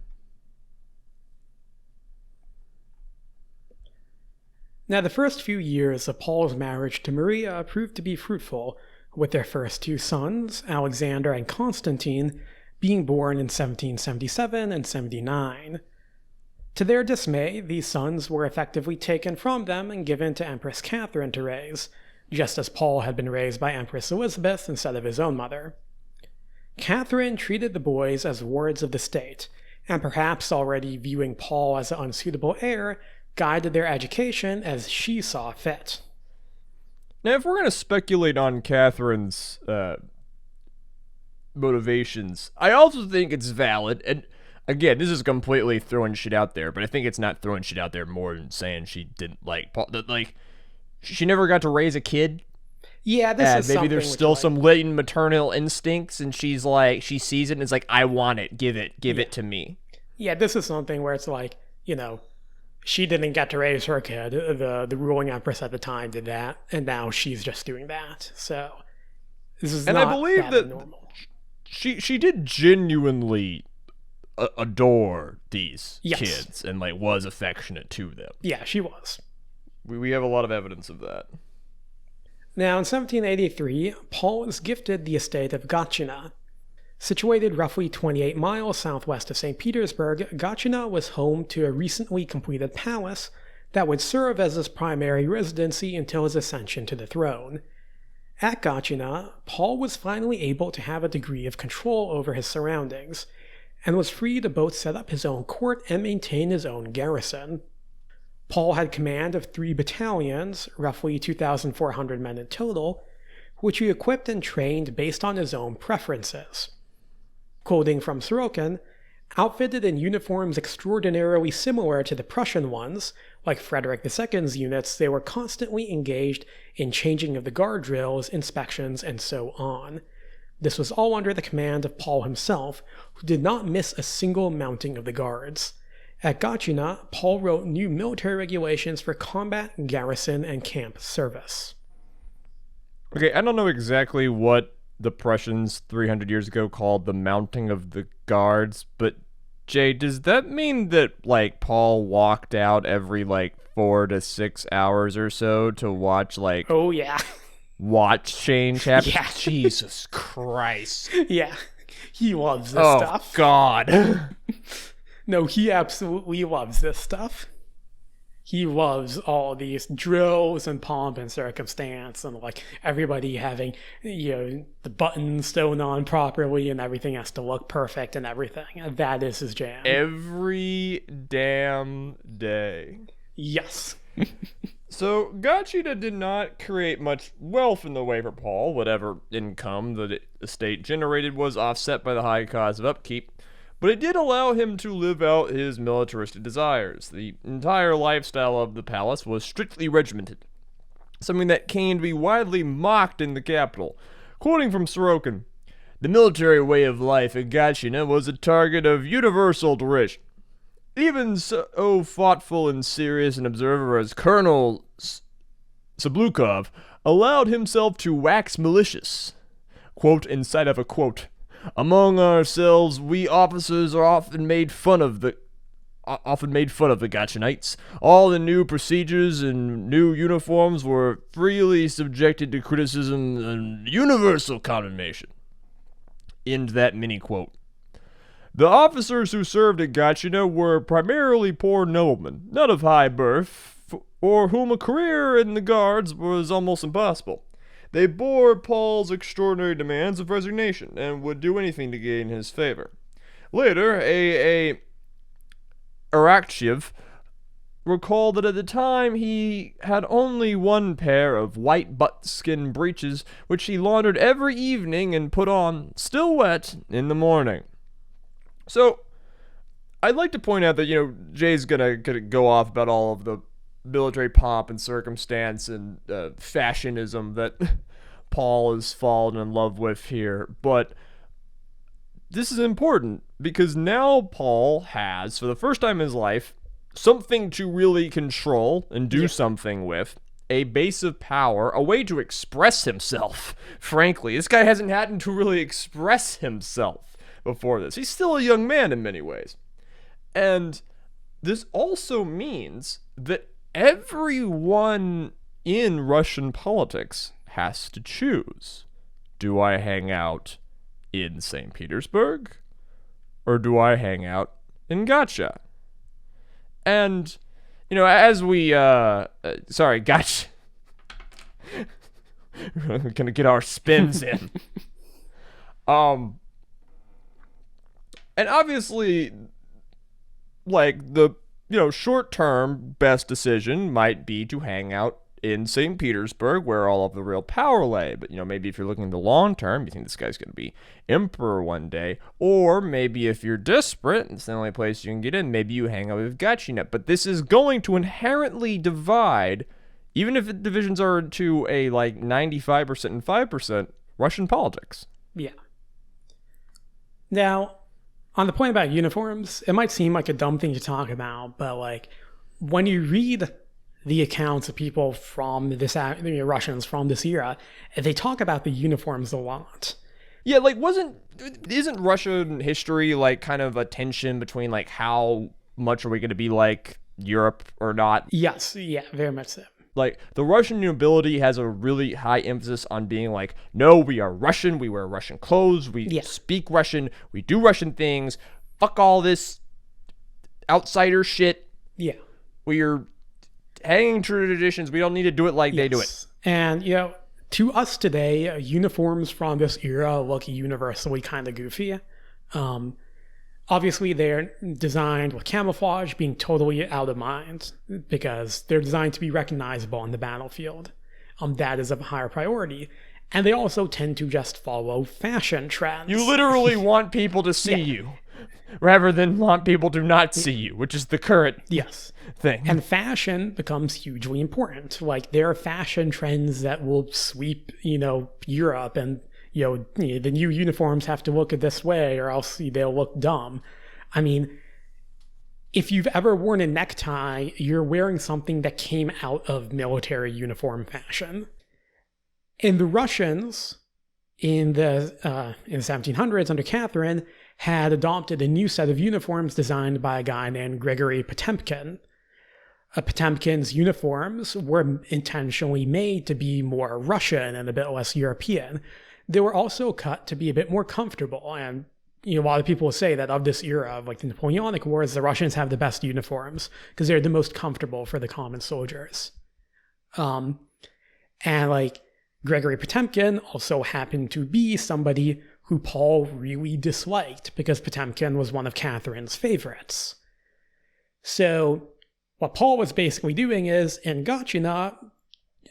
Now, the first few years of Paul's marriage to Maria proved to be fruitful, with their first two sons, Alexander and Constantine, being born in 1777 and 79. To their dismay, these sons were effectively taken from them and given to Empress Catherine to raise, just as Paul had been raised by Empress Elizabeth instead of his own mother. Catherine treated the boys as wards of the state, and perhaps already viewing Paul as an unsuitable heir, guided their education as she saw fit. Now, if we're going to speculate on Catherine's motivations, I also think it's valid, and again, this is completely throwing shit out there, but I think it's not throwing shit out there more than saying she didn't like Paul. Like, she never got to raise a kid. Yeah, this is maybe there's still some latent maternal instincts, and she's like, she sees it and is like, I want it, give it to me. Yeah, this is something where it's like, you know, she didn't get to raise her kid. The ruling empress at the time did that, and now she's just doing that. So this is I believe that normal. She did genuinely adore these kids and like was affectionate to them. Yeah, she was. We have a lot of evidence of that. Now, in 1783, Paul was gifted the estate of Gatchina. Situated roughly 28 miles southwest of St. Petersburg, Gatchina was home to a recently completed palace that would serve as his primary residency until his ascension to the throne. At Gatchina, Paul was finally able to have a degree of control over his surroundings, and was free to both set up his own court and maintain his own garrison. Paul had command of 3 battalions, roughly 2,400 men in total, which he equipped and trained based on his own preferences. Quoting from Sorokin, outfitted in uniforms extraordinarily similar to the Prussian ones, like Frederick II's units, they were constantly engaged in changing of the guard drills, inspections, and so on. This was all under the command of Paul himself, who did not miss a single mounting of the guards. At Gatchina, Paul wrote new military regulations for combat, garrison, and camp service. Okay, I don't know exactly what the Prussians 300 years ago called the mounting of the guards, but Jay, does that mean that, like, Paul walked out every, 4 to 6 hours or so to watch, Oh, yeah. watch change happen? Yeah. Jesus Christ. Yeah. He loves this stuff. Oh, God. No, he absolutely loves this stuff. He loves all these drills and pomp and circumstance and everybody having, the buttons sewn on properly and everything has to look perfect and everything. That is his jam. Every damn day. Yes. So, Gatchina did not create much wealth in the way for Paul. Whatever income the estate generated was offset by the high cost of upkeep. But it did allow him to live out his militaristic desires. The entire lifestyle of the palace was strictly regimented, something that came to be widely mocked in the capital. Quoting from Sorokin, "The military way of life at Gatchina was a target of universal derision. Even so thoughtful and serious an observer as Colonel Sablukov allowed himself to wax malicious." Quote inside of a quote. "Among ourselves, we officers are often made fun of the Gatchinites. All the new procedures and new uniforms were freely subjected to criticism and universal condemnation." End that mini quote. The officers who served at Gatchina were primarily poor noblemen, not of high birth, for whom a career in the guards was almost impossible. They bore Paul's extraordinary demands of resignation and would do anything to gain his favor. Later, A. Arakchev recalled that at the time he had only one pair of white buckskin breeches, which he laundered every evening and put on, still wet, in the morning. So, I'd like to point out that, Jay's gonna go off about all of the military pomp and circumstance and fashionism that Paul has fallen in love with here, but this is important because now Paul has, for the first time in his life, something to really control and do something with, a base of power, a way to express himself. Frankly, this guy hasn't had to really express himself before this. He's still a young man in many ways. And this also means that everyone in Russian politics has to choose. Do I hang out in St. Petersburg? Or do I hang out in Gatcha? And, as we, Gatcha. We're gonna get our spins in. And obviously, the short-term best decision might be to hang out in St. Petersburg, where all of the real power lay. But, maybe if you're looking at the long-term, you think this guy's going to be emperor one day. Or maybe if you're desperate, it's the only place you can get in, maybe you hang out with Gatchina. But this is going to inherently divide, even if the divisions are to a, 95% and 5%, Russian politics. Yeah. Now, on the point about uniforms, it might seem like a dumb thing to talk about, but when you read the accounts of people from this, Russians from this era, they talk about the uniforms a lot. Yeah, isn't Russian history kind of a tension between how much are we going to be like Europe or not? Yes, yeah, very much so. The Russian nobility has a really high emphasis on being no, we are Russian, we wear Russian clothes, we speak Russian, we do Russian things, fuck all this outsider shit. Yeah. We are hanging true to traditions, we don't need to do it like they do it. And, to us today, uniforms from this era look universally kind of goofy. Obviously, they're designed with camouflage being totally out of mind because they're designed to be recognizable on the battlefield. That is of a higher priority. And they also tend to just follow fashion trends. You literally want people to see you rather than want people to not see you, which is the current thing. And fashion becomes hugely important. Like, there are fashion trends that will sweep, Europe, and, the new uniforms have to look this way or else they'll look dumb. I mean, if you've ever worn a necktie, you're wearing something that came out of military uniform fashion. And the Russians in the 1700s under Catherine had adopted a new set of uniforms designed by a guy named Grigory Potemkin. Potemkin's uniforms were intentionally made to be more Russian and a bit less European. They were also cut to be a bit more comfortable. And a lot of people say that of this era of the Napoleonic Wars, the Russians have the best uniforms because they're the most comfortable for the common soldiers. Grigory Potemkin also happened to be somebody who Paul really disliked because Potemkin was one of Catherine's favorites. So what Paul was basically doing is, in Gatchina,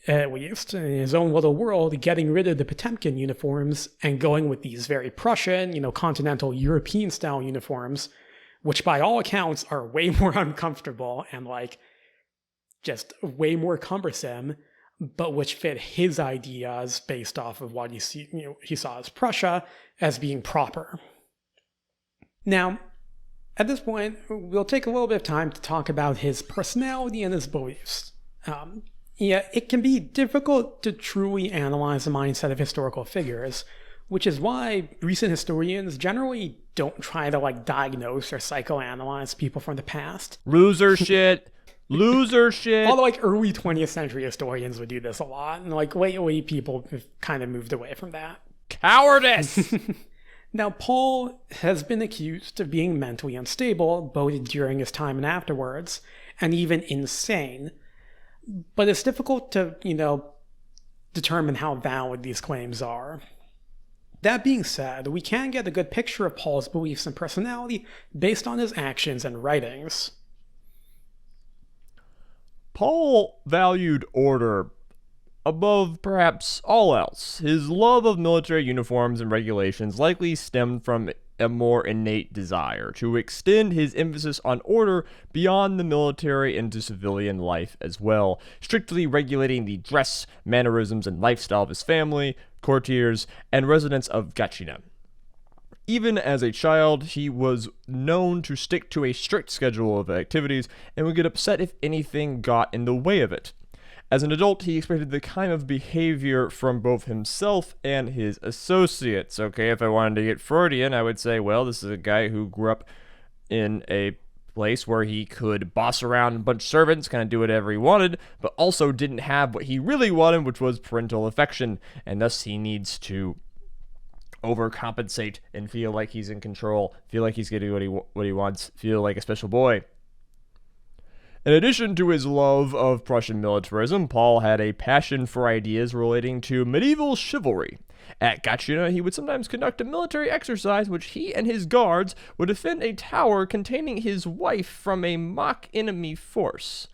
at least, in his own little world, getting rid of the Potemkin uniforms and going with these very Prussian, continental European-style uniforms, which by all accounts are way more uncomfortable and, just way more cumbersome, but which fit his ideas based off of what he saw as Prussia as being proper. Now, at this point, we'll take a little bit of time to talk about his personality and his beliefs. It can be difficult to truly analyze the mindset of historical figures, which is why recent historians generally don't try to diagnose or psychoanalyze people from the past. Loser shit. Although early 20th century historians would do this a lot, and lately people have kind of moved away from that. Cowardice! Now, Paul has been accused of being mentally unstable, both during his time and afterwards, and even insane. But it's difficult to, determine how valid these claims are. That being said, we can get a good picture of Paul's beliefs and personality based on his actions and writings. Paul valued order above perhaps all else. His love of military uniforms and regulations likely stemmed from a more innate desire to extend his emphasis on order beyond the military into civilian life as well, strictly regulating the dress, mannerisms, and lifestyle of his family, courtiers, and residents of Gatchina. Even as a child, he was known to stick to a strict schedule of activities and would get upset if anything got in the way of it. As an adult, he expected the kind of behavior from both himself and his associates. Okay, if I wanted to get Freudian, I would say, well, this is a guy who grew up in a place where he could boss around a bunch of servants, kind of do whatever he wanted, but also didn't have what he really wanted, which was parental affection, and thus he needs to overcompensate and feel like he's in control, feel like he's getting what he wants, feel like a special boy. In addition to his love of Prussian militarism, Paul had a passion for ideas relating to medieval chivalry. At Gatchina, he would sometimes conduct a military exercise in which he and his guards would defend a tower containing his wife from a mock enemy force.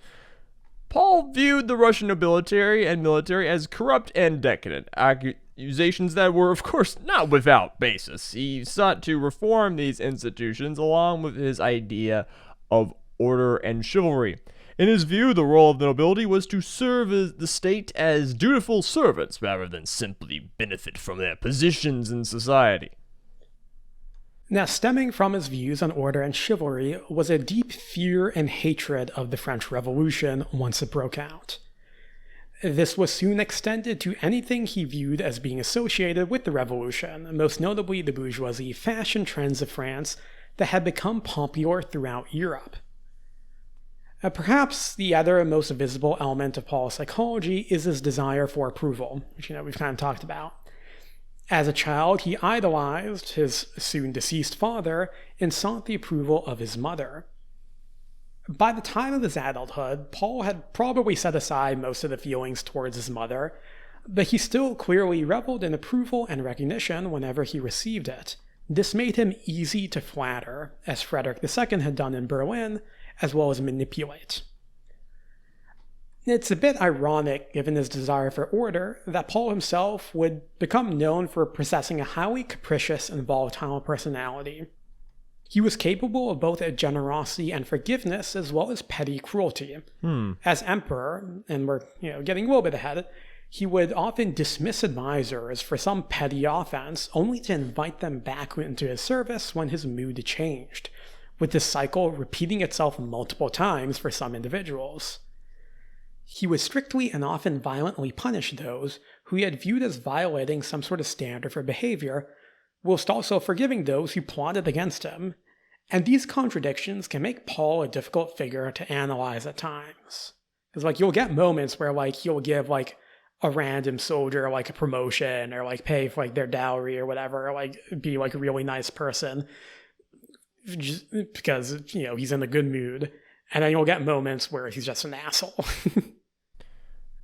Paul viewed the Russian nobility and military as corrupt and decadent, accusations that were, of course, not without basis. He sought to reform these institutions along with his idea of order and chivalry. In his view, the role of the nobility was to serve the state as dutiful servants rather than simply benefit from their positions in society. Now, stemming from his views on order and chivalry was a deep fear and hatred of the French Revolution once it broke out. This was soon extended to anything he viewed as being associated with the revolution, most notably the bourgeoisie fashion trends of France that had become popular throughout Europe. Perhaps the other most visible element of Paul's psychology is his desire for approval, which we've kind of talked about. As a child, he idolized his soon-deceased father and sought the approval of his mother. By the time of his adulthood, Paul had probably set aside most of the feelings towards his mother, but he still clearly reveled in approval and recognition whenever he received it, This made him easy to flatter, as Frederick II had done in Berlin, as well as manipulate. It's a bit ironic, given his desire for order, that Paul himself would become known for possessing a highly capricious and volatile personality. He was capable of both generosity and forgiveness, as well as petty cruelty. As emperor, and we're getting a little bit ahead, he would often dismiss advisors for some petty offense, only to invite them back into his service when his mood changed, with this cycle repeating itself multiple times for some individuals. He would strictly and often violently punish those who he had viewed as violating some sort of standard for behavior, whilst also forgiving those who plotted against him. And these contradictions can make Paul a difficult figure to analyze at times. Because you'll get moments where he'll give a random soldier a promotion, or pay for their dowry or whatever, or be a really nice person, just because he's in a good mood. And then you'll get moments where he's just an asshole.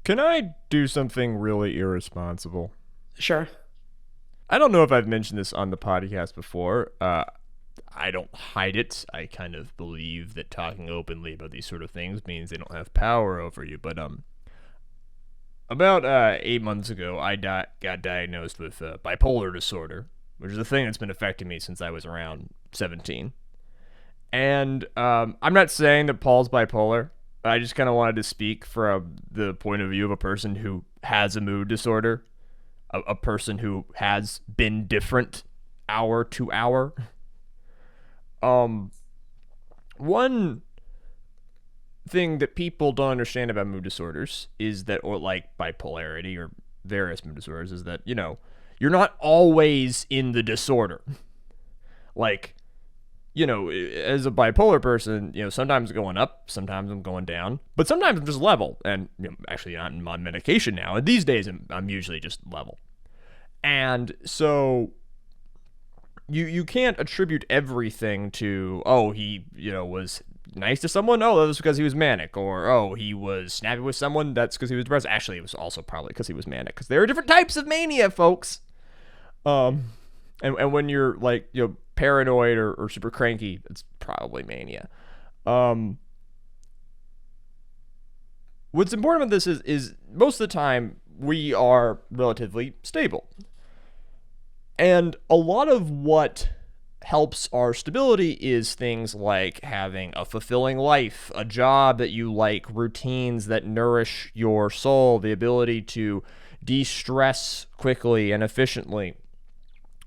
Can I do something really irresponsible? Sure. I don't know if I've mentioned this on the podcast before. I don't hide it. I kind of believe that talking openly about these sort of things means they don't have power over you. But about 8 months ago, I got diagnosed with bipolar disorder, which is a thing that's been affecting me since I was around 17. And I'm not saying that Paul's bipolar. I just kind of wanted to speak from the point of view of a person who has a mood disorder, a person who has been different hour to hour. One thing that people don't understand about mood disorders is that, or bipolarity or various mood disorders, is that, you're not always in the disorder. As a bipolar person, sometimes I'm going up, sometimes I'm going down, but sometimes I'm just level. And actually, I'm on medication now. And these days, I'm usually just level. And so you can't attribute everything to, he, was nice to someone. Oh, that was because he was manic. Or, he was snappy with someone. That's because he was depressed. Actually, it was also probably because he was manic. Because there are different types of mania, folks. And when you're paranoid or super cranky, it's probably mania. What's important about this is most of the time we are relatively stable. And a lot of what helps our stability is things like having a fulfilling life, a job that you like, routines that nourish your soul, the ability to de-stress quickly and efficiently,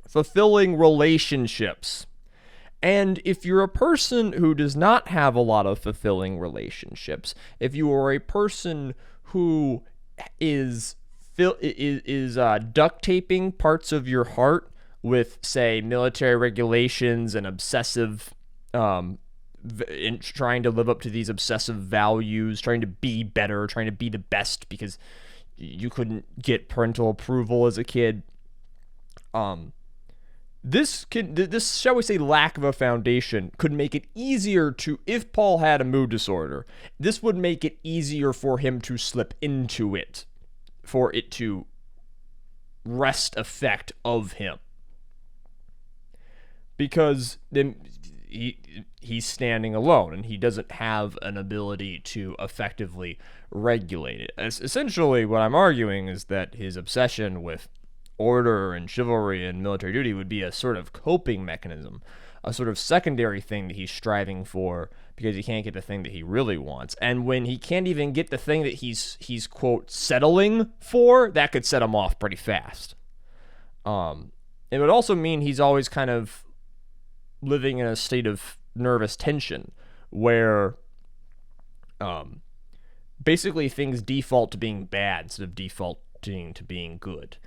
fulfilling relationships. And if you're a person who does not have a lot of fulfilling relationships, if you are a person who is duct taping parts of your heart with, say, military regulations and obsessive, in trying to live up to these obsessive values, trying to be better, trying to be the best because you couldn't get parental approval as a kid, this, shall we say, lack of a foundation could make it easier to, if Paul had a mood disorder, this would make it easier for him to slip into it, for it to wrest effect of him. Because then he's standing alone, and he doesn't have an ability to effectively regulate it. Essentially, what I'm arguing is that his obsession with order and chivalry and military duty would be a sort of coping mechanism, a sort of secondary thing that he's striving for because he can't get the thing that he really wants. And when he can't even get the thing that he's quote settling for, that could set him off pretty fast. It would also mean he's always kind of living in a state of nervous tension where basically things default to being bad instead of defaulting to being good.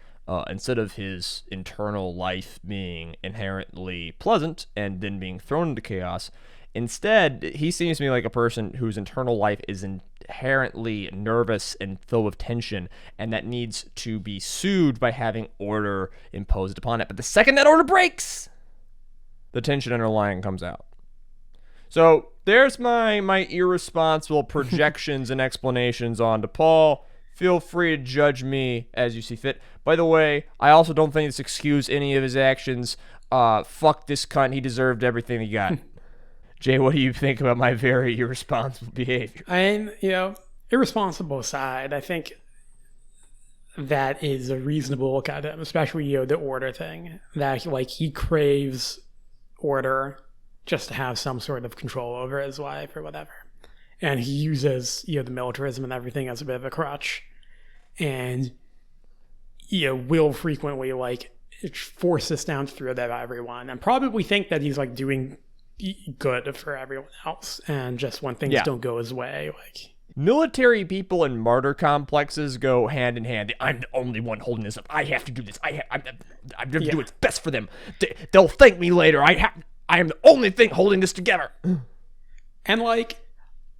Instead of his internal life being inherently pleasant and then being thrown into chaos, instead, he seems to me like a person whose internal life is inherently nervous and filled with tension, and that needs to be soothed by having order imposed upon it. But the second that order breaks, the tension underlying comes out. So there's my irresponsible projections and explanations onto Paul. Feel free to judge me as you see fit. By the way, I also don't think this excuse any of his actions. fuck this cunt, he deserved everything he got. Jay, what do you think about my very irresponsible behavior? Irresponsible aside, I think that is a reasonable look at him, especially, the order thing. That, he craves order just to have some sort of control over his life or whatever. And he uses, the militarism and everything as a bit of a crutch. And, will frequently, force this down through that everyone. And probably think that he's, doing good for everyone else. And just when things don't go his way, Military people and martyr complexes go hand in hand. I'm the only one holding this up. I have to do this. I'm going to do what's best for them. They'll thank me later. I am the only thing holding this together. And,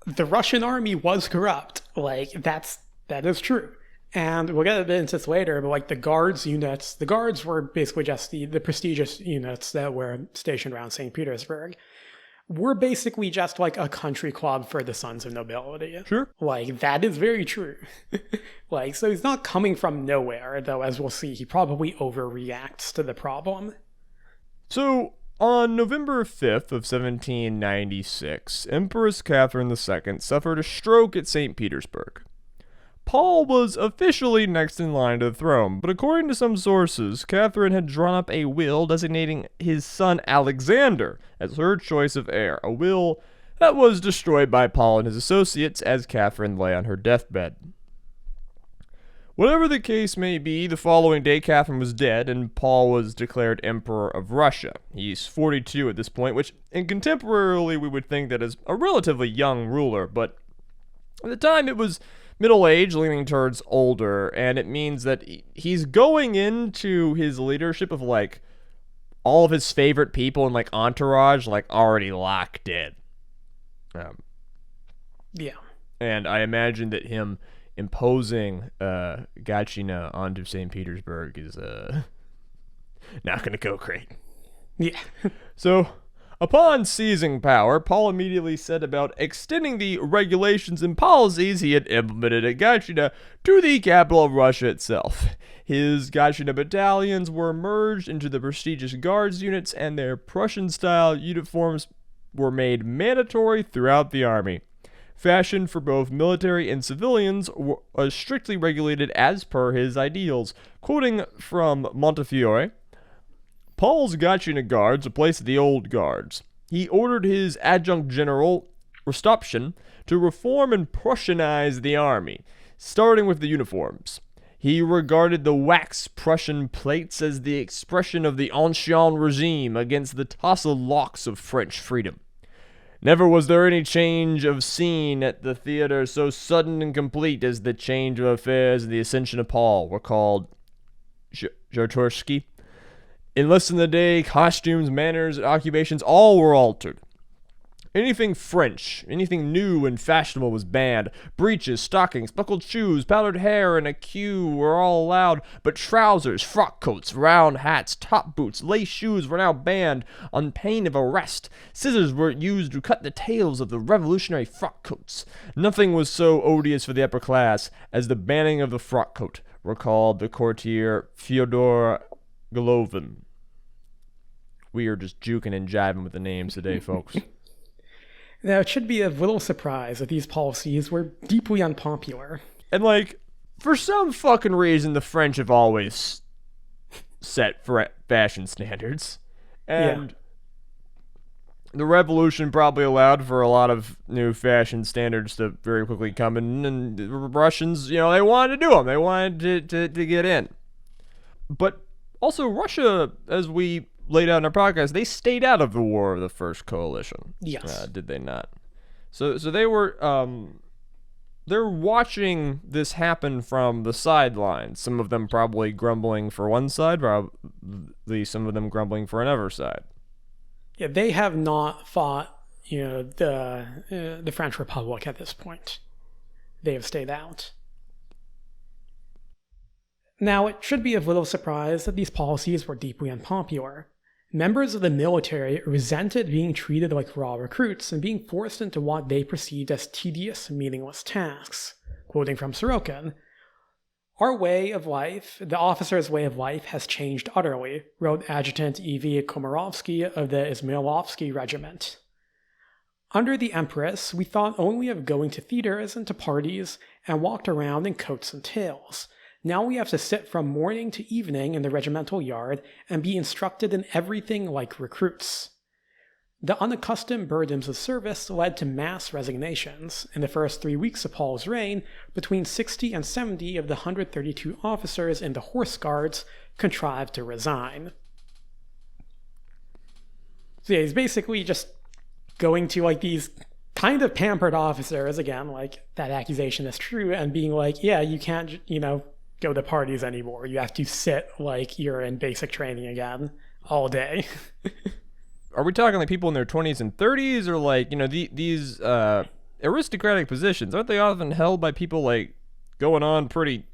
the Russian army was corrupt. That is true. And we'll get into this later, but, the guards were basically just the prestigious units that were stationed around St. Petersburg. We're basically just a country club for the sons of nobility. Sure. That is very true. So he's not coming from nowhere, though, as we'll see, he probably overreacts to the problem. So, on November 5th of 1796, Empress Catherine II suffered a stroke at St. Petersburg. Paul was officially next in line to the throne, but according to some sources, Catherine had drawn up a will designating his son Alexander as her choice of heir, a will that was destroyed by Paul and his associates as Catherine lay on her deathbed. Whatever the case may be, the following day Catherine was dead and Paul was declared Emperor of Russia. He's 42 at this point, which in contemporarily we would think that is a relatively young ruler, but at the time it was middle age, leaning towards older, and it means that he's going into his leadership of all of his favorite people and entourage already locked in. And I imagine that him imposing Gatchina onto St. Petersburg is not going to go great. Yeah. So, upon seizing power, Paul immediately set about extending the regulations and policies he had implemented at Gatchina to the capital of Russia itself. His Gatchina battalions were merged into the prestigious guards units, and their Prussian-style uniforms were made mandatory throughout the army. Fashion for both military and civilians was strictly regulated as per his ideals. Quoting from Montefiore, Paul's Gatchina guards replaced the old guards. He ordered his adjutant general, Rostopchin, to reform and Prussianize the army, starting with the uniforms. He regarded the wax Prussian plates as the expression of the ancien regime against the tousled locks of French freedom. Never was there any change of scene at the theater so sudden and complete as the change of affairs and the ascension of Paul, recalled Czartoryski. In less than a day, costumes, manners, and occupations all were altered. Anything French, anything new and fashionable was banned. Breeches, stockings, buckled shoes, powdered hair, and a queue were all allowed, but trousers, frock coats, round hats, top boots, lace shoes were now banned on pain of arrest. Scissors were used to cut the tails of the revolutionary frock coats. Nothing was so odious for the upper class as the banning of the frock coat, recalled the courtier Fyodor Golovin. We are just juking and jiving with the names today, folks. Now, it should be a little surprise that these policies were deeply unpopular. And, for some fucking reason, the French have always set fashion standards. And the revolution probably allowed for a lot of new fashion standards to very quickly come in. And the Russians, they wanted to do them. They wanted to get in. But also, Russia, as we laid out in our podcast, they stayed out of the War of the First Coalition. Yes. Did they not? So they were they're watching this happen from the sidelines. Some of them probably grumbling for one side, probably some of them grumbling for another side. Yeah, they have not fought, the French Republic at this point. They have stayed out. Now, it should be of little surprise that these policies were deeply unpopular. Members of the military resented being treated like raw recruits and being forced into what they perceived as tedious, meaningless tasks. Quoting from Sorokin, Our way of life, the officer's way of life, has changed utterly, wrote Adjutant Evie Komarovsky of the Izmailovsky Regiment. Under the Empress, we thought only of going to theaters and to parties and walked around in coats and tails. Now we have to sit from morning to evening in the regimental yard and be instructed in everything like recruits. The unaccustomed burdens of service led to mass resignations. In the first 3 weeks of Paul's reign, between 60 and 70 of the 132 officers in the Horse Guards contrived to resign. So yeah, he's basically just going to like these kind of pampered officers, again, like that accusation is true, and being like, yeah, you can't, go to parties anymore. You have to sit like you're in basic training again all day. Are we talking like people in their 20s and 30s, or like, these aristocratic positions? Aren't they often held by people like going on pretty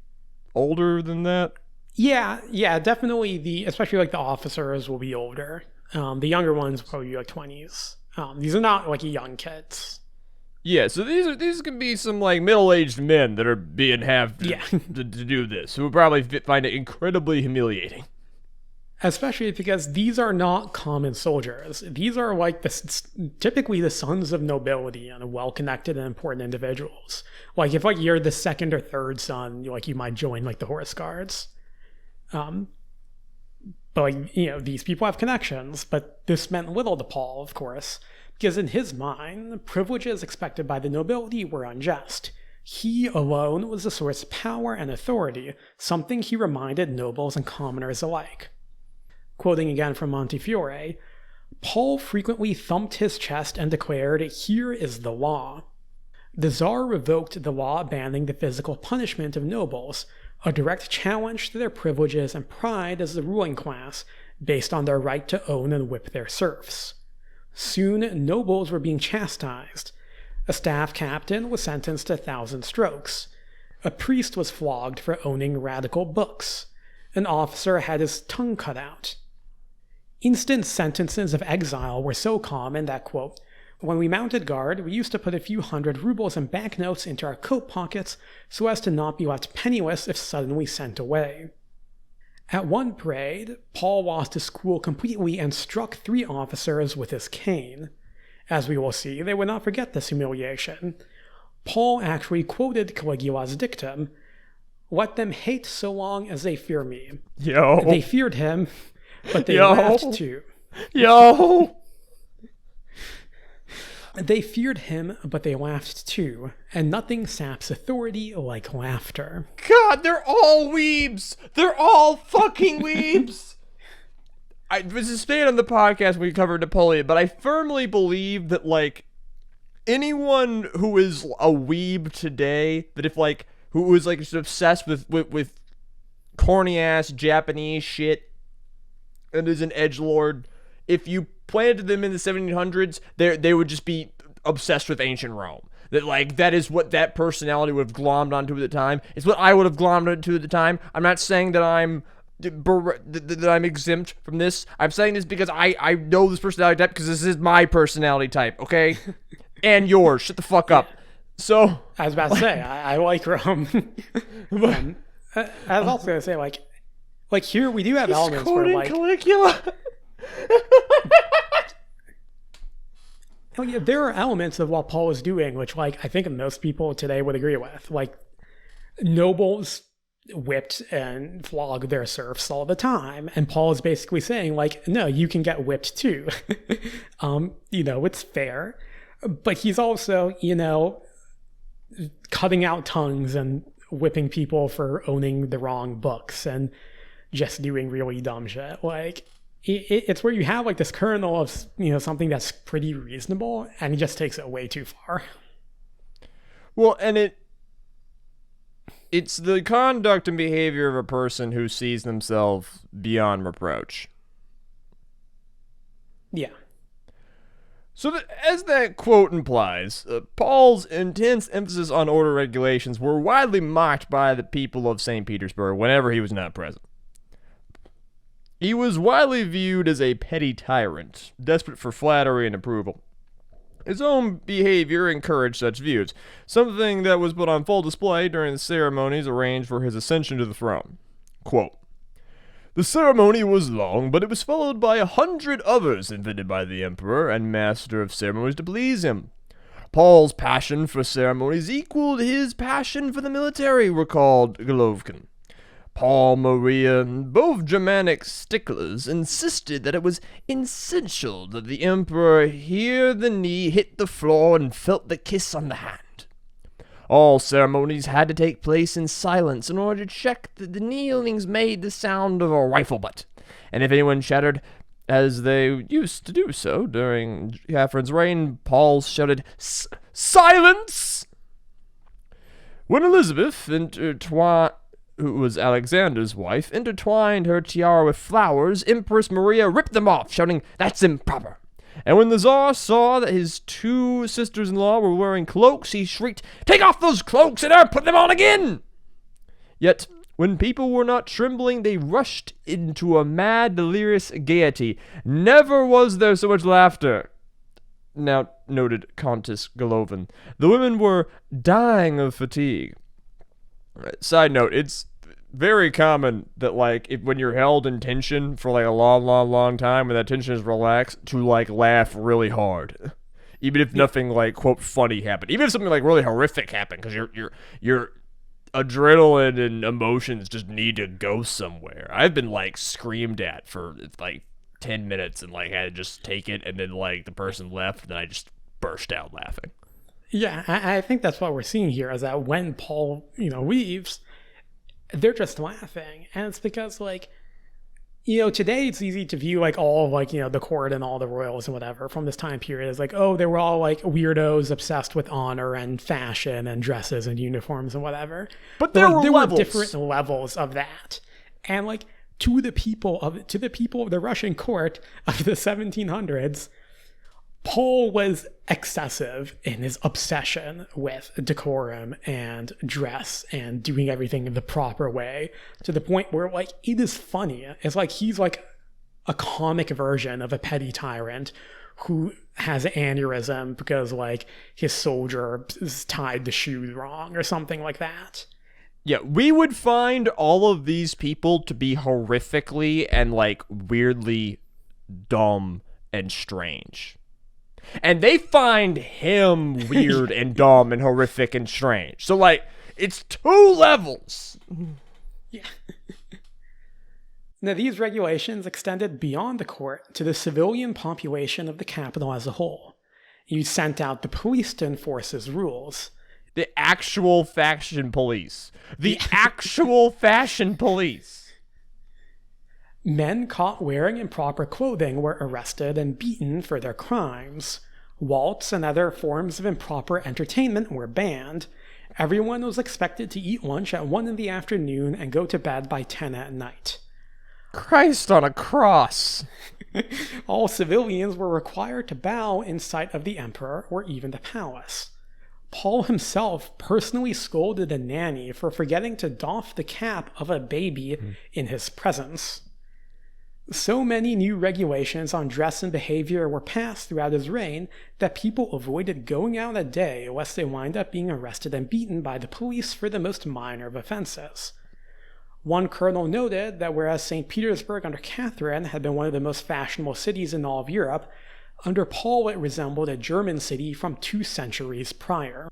older than that? Yeah, definitely especially like the officers will be older. The younger ones will probably be like 20s. These are not like young kids. Yeah, so these can be some like middle-aged men that are being to do this, who would probably find it incredibly humiliating. Especially because these are not common soldiers. These are like typically the sons of nobility and well-connected and important individuals. Like if like you're the second or third son, like you might join like the Horse Guards. But like, these people have connections, but this meant little to Paul, of course, because in his mind, the privileges expected by the nobility were unjust. He alone was the source of power and authority, something he reminded nobles and commoners alike. Quoting again from Montefiore, Paul frequently thumped his chest and declared, "Here is the law." The Tsar revoked the law banning the physical punishment of nobles, a direct challenge to their privileges and pride as the ruling class, based on their right to own and whip their serfs. Soon, nobles were being chastised. A staff captain was sentenced to 1,000 strokes. A priest was flogged for owning radical books. An officer had his tongue cut out. Instant sentences of exile were so common that, quote, "When we mounted guard, we used to put a few hundred rubles and banknotes into our coat pockets so as to not be left penniless if suddenly sent away." At one parade, Paul lost his cool completely and struck 3 officers with his cane. As we will see, they would not forget this humiliation. Paul actually quoted Caligula's dictum, "Let them hate so long as they fear me." Yo. They feared him, but they laughed too. Yo! They feared him, but they laughed too, and nothing saps authority like laughter. God, they're all weebs! They're all fucking weebs! I was just saying on the podcast when we covered Napoleon, but I firmly believe that, like, anyone who is a weeb today, that if, like, who is, like, just obsessed with corny-ass Japanese shit and is an edgelord, if you planted them in the 1700s, they would just be obsessed with ancient Rome. That, like, that is what that personality would have glommed onto at the time. It's what I would have glommed onto at the time. I'm not saying that I'm exempt from this. I'm saying this because I know this personality type because this is my personality type, okay? And yours. Shut the fuck up. So I was about to say, I like Rome. I was also going to say, like here we do have elements where, like, Caligula. Oh yeah, there are elements of what Paul is doing, which, like, I think most people today would agree with. Like, nobles whipped and flogged their serfs all the time, and Paul is basically saying, like, no, you can get whipped too. It's fair, but he's also, cutting out tongues and whipping people for owning the wrong books and just doing really dumb shit. Like, it's where you have, like, this kernel of, something that's pretty reasonable, and he just takes it way too far. Well, and it's the conduct and behavior of a person who sees themselves beyond reproach. Yeah. So as that quote implies, Paul's intense emphasis on order regulations were widely mocked by the people of St. Petersburg whenever he was not present. He was widely viewed as a petty tyrant, desperate for flattery and approval. His own behavior encouraged such views, something that was put on full display during the ceremonies arranged for his ascension to the throne. Quote, "The ceremony was long, but it was followed by 100 others invented by the emperor and master of ceremonies to please him. Paul's passion for ceremonies equaled his passion for the military," recalled Golovkin. Paul, Maria, both Germanic sticklers, insisted that it was essential that the emperor hear the knee hit the floor and felt the kiss on the hand. All ceremonies had to take place in silence in order to check that the kneelings made the sound of a rifle butt, and if anyone chattered, as they used to do so during Catherine's reign, Paul shouted, "Silence!" When Elizabeth who was Alexander's wife, intertwined her tiara with flowers, Empress Maria ripped them off, shouting, "That's improper." And when the Tsar saw that his two sisters-in-law were wearing cloaks, he shrieked, "Take off those cloaks and put them on again!" Yet, when people were not trembling, they rushed into a mad, delirious gaiety. Never was there so much laughter. Now, noted Countess Golovin, the women were dying of fatigue. Side note, it's very common that, like, when you're held in tension for, like, a long time, when that tension is relaxed, to, like, laugh really hard. Even if nothing, like, quote, funny happened. Even if something, like, really horrific happened, because your adrenaline and emotions just need to go somewhere. I've been, like, screamed at for, like, 10 minutes and, like, had to just take it, and then, like, the person left, and then I just burst out laughing. Yeah, I think that's what we're seeing here, is that when Paul, leaves, they're just laughing. And it's because, like, today it's easy to view, like, all, like, the court and all the royals and whatever from this time period as, like, oh, they were all, like, weirdos obsessed with honor and fashion and dresses and uniforms and whatever. But there were different levels of that. And, like, to the people of the Russian court of the 1700s, Paul was excessive in his obsession with decorum and dress and doing everything in the proper way, to the point where, like, it is funny. It's like he's like a comic version of a petty tyrant who has an aneurysm because, like, his soldier is tied the shoes wrong or something like that. Yeah, we would find all of these people to be horrifically and, like, weirdly dumb and strange. And they find him weird and dumb and horrific and strange. So, like, it's two levels. Yeah. Now, these regulations extended beyond the court to the civilian population of the capital as a whole. You sent out the police to enforce his rules. The actual faction police. The actual fashion police. Men caught wearing improper clothing were arrested and beaten for their crimes. Waltz and other forms of improper entertainment were banned. Everyone was expected to eat lunch at 1 PM and go to bed by 10 at night. Christ on a cross. All civilians were required to bow in sight of the emperor or even the palace. Paul himself personally scolded a nanny for forgetting to doff the cap of a baby in his presence. So many new regulations on dress and behavior were passed throughout his reign that people avoided going out a day lest they wind up being arrested and beaten by the police for the most minor of offenses. One colonel noted that whereas St. Petersburg under Catherine had been one of the most fashionable cities in all of Europe, under Paul it resembled a German city from 2 centuries prior.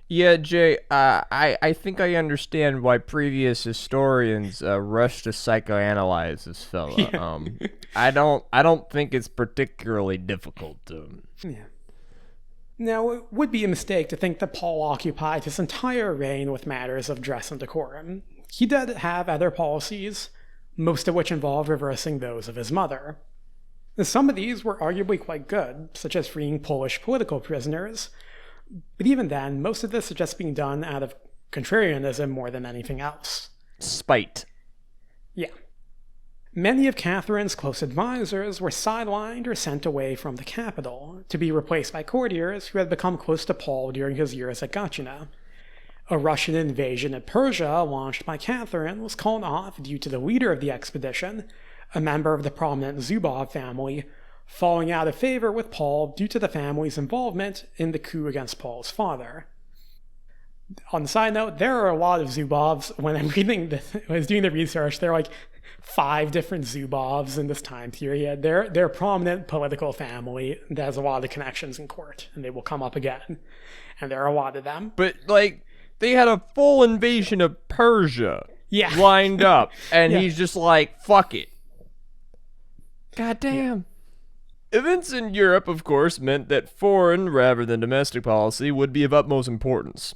Yeah, Jay, I think I understand why previous historians rushed to psychoanalyze this fella. Yeah. I don't think it's particularly difficult to. Yeah. Now, it would be a mistake to think that Paul occupied his entire reign with matters of dress and decorum. He did have other policies, most of which involved reversing those of his mother. Some of these were arguably quite good, such as freeing Polish political prisoners, but even then, most of this is just being done out of contrarianism more than anything else. Spite. Yeah. Many of Catherine's close advisors were sidelined or sent away from the capital, to be replaced by courtiers who had become close to Paul during his years at Gatchina. A Russian invasion of Persia launched by Catherine was called off due to the leader of the expedition, a member of the prominent Zubov family, falling out of favor with Paul due to the family's involvement in the coup against Paul's father. On the side note, there are a lot of Zubovs. When when I was doing the research, there are like 5 different Zubovs in this time period. They're a prominent political family that has a lot of connections in court, and they will come up again. And there are a lot of them. But, like, they had a full invasion of Persia lined up, and he's just like, fuck it. God damn. Yeah. Events in Europe, of course, meant that foreign rather than domestic policy would be of utmost importance.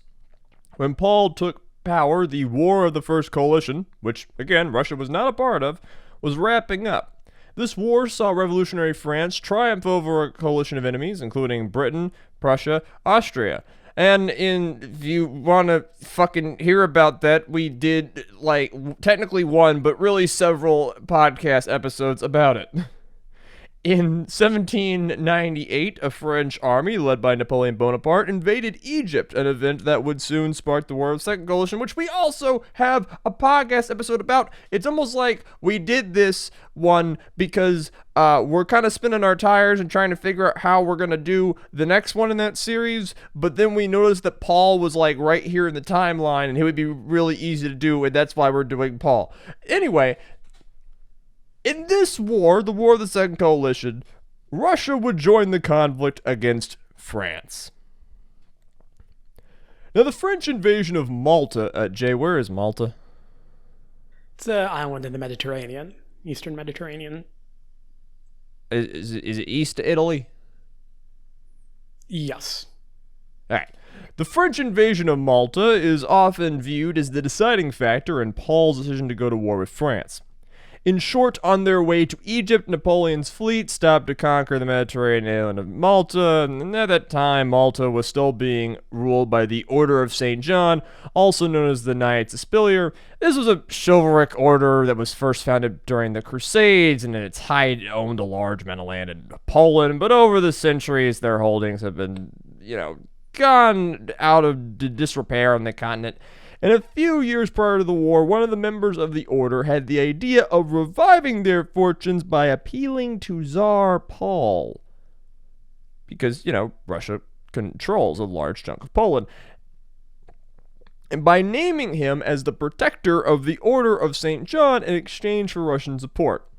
When Paul took power, the War of the First Coalition, which, again, Russia was not a part of, was wrapping up. This war saw revolutionary France triumph over a coalition of enemies, including Britain, Prussia, Austria. And if you want to fucking hear about that, we did, like, technically one, but really several podcast episodes about it. In 1798, a French army led by Napoleon Bonaparte invaded Egypt, an event that would soon spark the War of the Second Coalition, which we also have a podcast episode about. It's almost like we did this one because we're kind of spinning our tires and trying to figure out how we're going to do the next one in that series, but then we noticed that Paul was like right here in the timeline, and he would be really easy to do, and that's why we're doing Paul. Anyway, in this war, the War of the Second Coalition, Russia would join the conflict against France. Now, the French invasion of Malta, Jay, where is Malta? It's an island in the Mediterranean, Eastern Mediterranean. Is it east of Italy? Yes. All right. The French invasion of Malta is often viewed as the deciding factor in Paul's decision to go to war with France. In short, on their way to Egypt, Napoleon's fleet stopped to conquer the Mediterranean island of Malta, and at that time, Malta was still being ruled by the Order of St. John, also known as the Knights of Spilier. This was a chivalric order that was first founded during the Crusades, and in its height, it owned a large amount of land in Poland, but over the centuries, their holdings have been, gone out of disrepair on the continent. And a few years prior to the war, one of the members of the order had the idea of reviving their fortunes by appealing to Tsar Paul. Because, Russia controls a large chunk of Poland. And by naming him as the protector of the Order of St. John in exchange for Russian support.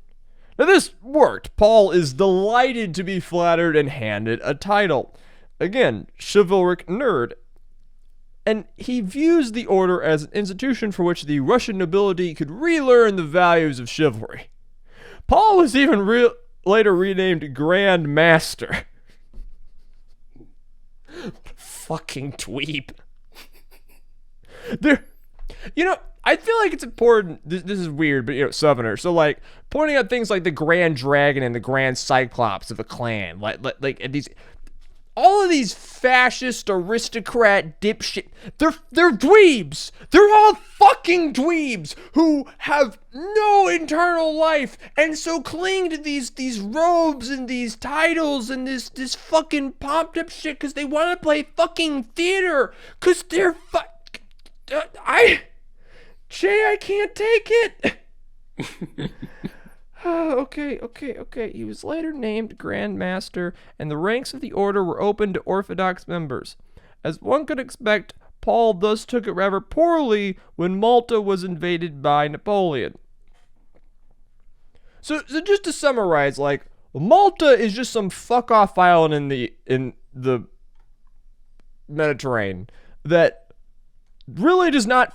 Now this worked. Paul is delighted to be flattered and handed a title. Again, chivalric nerd. And he views the order as an institution for which the Russian nobility could relearn the values of chivalry. Paul was even later renamed Grand Master. Fucking dweeb. I feel like it's important. This is weird, but Southerner. So like pointing out things like the Grand Dragon and the Grand Cyclops of a clan, like these. All of these fascist, aristocrat, dipshit, they're dweebs. They're all fucking dweebs who have no internal life and so cling to these robes and these titles and this fucking pumped up shit because they want to play fucking theater because they're Jay, I can't take it. Okay. He was later named Grand Master, and the ranks of the order were open to Orthodox members. As one could expect, Paul thus took it rather poorly when Malta was invaded by Napoleon. So just to summarize, Malta is just some fuck-off island in the Mediterranean that really does not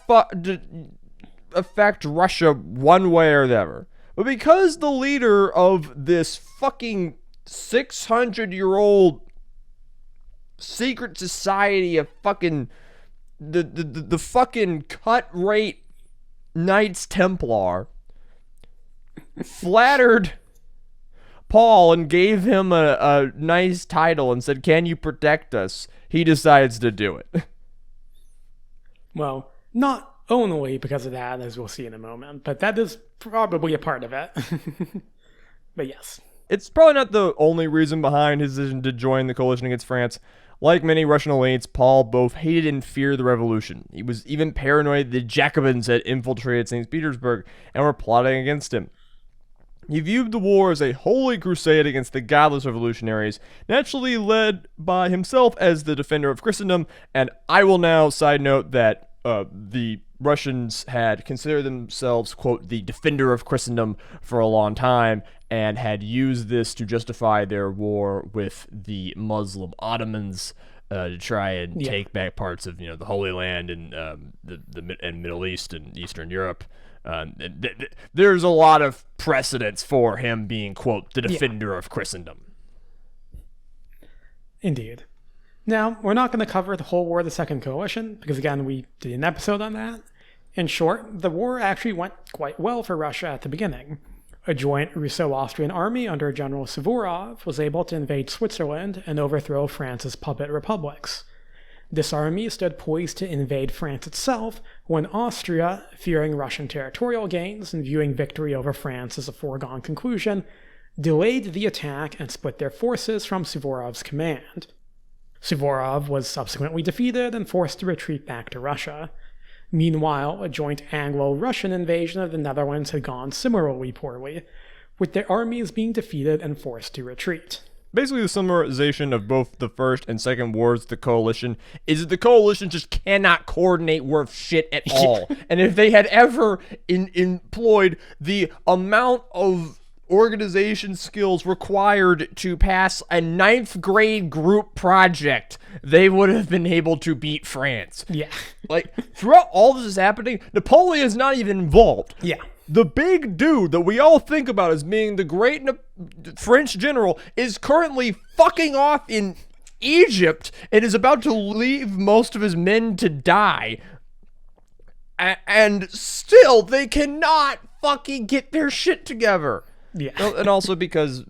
affect Russia one way or the other. But because the leader of this fucking 600-year-old secret society of fucking the fucking cut rate Knights Templar flattered Paul and gave him a nice title and said, "Can you protect us?" He decides to do it. Well, not only because of that, as we'll see in a moment, but that is probably a part of it. But yes. It's probably not the only reason behind his decision to join the coalition against France. Like many Russian elites, Paul both hated and feared the revolution. He was even paranoid the Jacobins had infiltrated St. Petersburg and were plotting against him. He viewed the war as a holy crusade against the godless revolutionaries, naturally led by himself as the defender of Christendom. And I will now side note that the Russians had considered themselves, quote, the defender of Christendom for a long time, and had used this to justify their war with the Muslim Ottomans to try and take back parts of, the Holy Land and and Middle East and Eastern Europe. There's a lot of precedence for him being, quote, the defender of Christendom. Indeed. Now, we're not going to cover the whole War of the Second Coalition, because again, we did an episode on that. In short, the war actually went quite well for Russia at the beginning. A joint Russo-Austrian army under General Suvorov was able to invade Switzerland and overthrow France's puppet republics. This army stood poised to invade France itself when Austria, fearing Russian territorial gains and viewing victory over France as a foregone conclusion, delayed the attack and split their forces from Suvorov's command. Suvorov was subsequently defeated and forced to retreat back to Russia. Meanwhile, a joint Anglo-Russian invasion of the Netherlands had gone similarly poorly, with their armies being defeated and forced to retreat. Basically, the summarization of both the first and second wars of the coalition is that the coalition just cannot coordinate worth shit at all. And if they had ever employed the amount of organization skills required to pass a 9th grade group project, they would have been able to beat France. Yeah. Like, throughout all this is happening, Napoleon's not even involved. Yeah. The big dude that we all think about as being the great French general is currently fucking off in Egypt and is about to leave most of his men to die. And still, they cannot fucking get their shit together. Yeah. And also because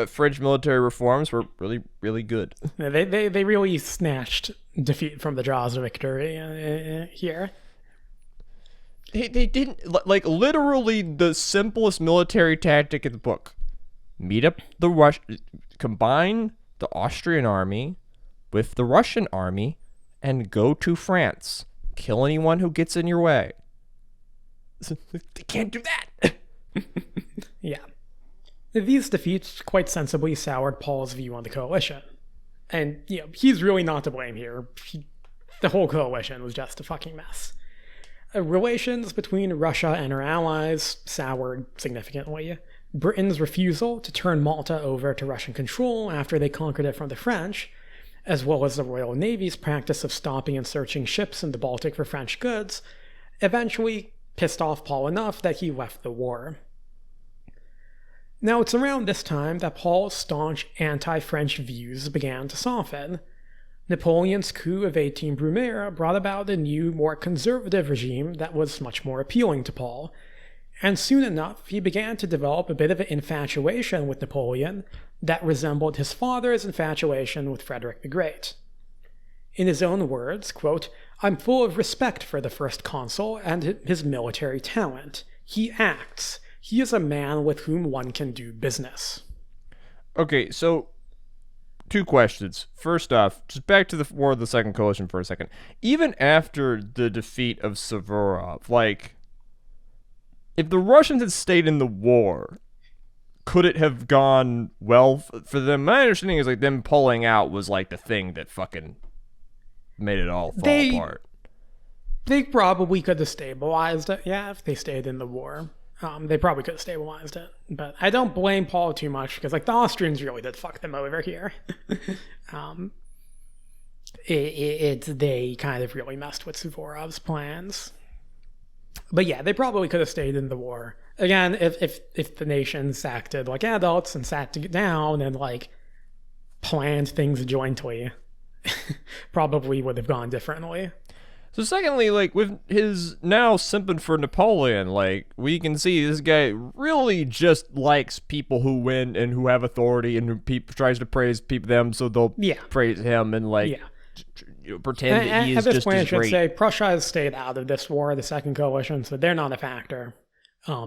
French military reforms were really, really good. They really snatched defeat from the jaws of victory here. They didn't, like, literally the simplest military tactic in the book. Meet up combine the Austrian army with the Russian army and go to France. Kill anyone who gets in your way. They can't do that. Yeah. These defeats quite sensibly soured Paul's view on the coalition. And, he's really not to blame here. The whole coalition was just a fucking mess. Relations between Russia and her allies soured significantly. Britain's refusal to turn Malta over to Russian control after they conquered it from the French, as well as the Royal Navy's practice of stopping and searching ships in the Baltic for French goods, eventually pissed off Paul enough that he left the war. Now, it's around this time that Paul's staunch anti-French views began to soften. Napoleon's coup of 18 Brumaire brought about a new, more conservative regime that was much more appealing to Paul, and soon enough he began to develop a bit of an infatuation with Napoleon that resembled his father's infatuation with Frederick the Great. In his own words, quote, "I'm full of respect for the first consul and his military talent. He acts. He is a man with whom one can do business." Okay, so 2 questions. First off, just back to the War of the Second Coalition for a second. Even after the defeat of Suvorov, like, if the Russians had stayed in the war, could it have gone well for them? My understanding is, like, them pulling out was, like, the thing that fucking made it all fall apart. They probably could have stabilized it, if they stayed in the war. They probably could have stabilized it, but I don't blame Paul too much because, like, the Austrians really did fuck them over here. They kind of really messed with Suvorov's plans. But yeah, they probably could have stayed in the war. Again, if the nations acted like adults and sat down and, like, planned things jointly, probably would have gone differently. So secondly, like, with his now simping for Napoleon, like, we can see this guy really just likes people who win and who have authority and who tries to praise them so they'll praise him and, like, pretend that he is just as great. At this point, I should say Prussia has stayed out of this war, the Second Coalition, so they're not a factor.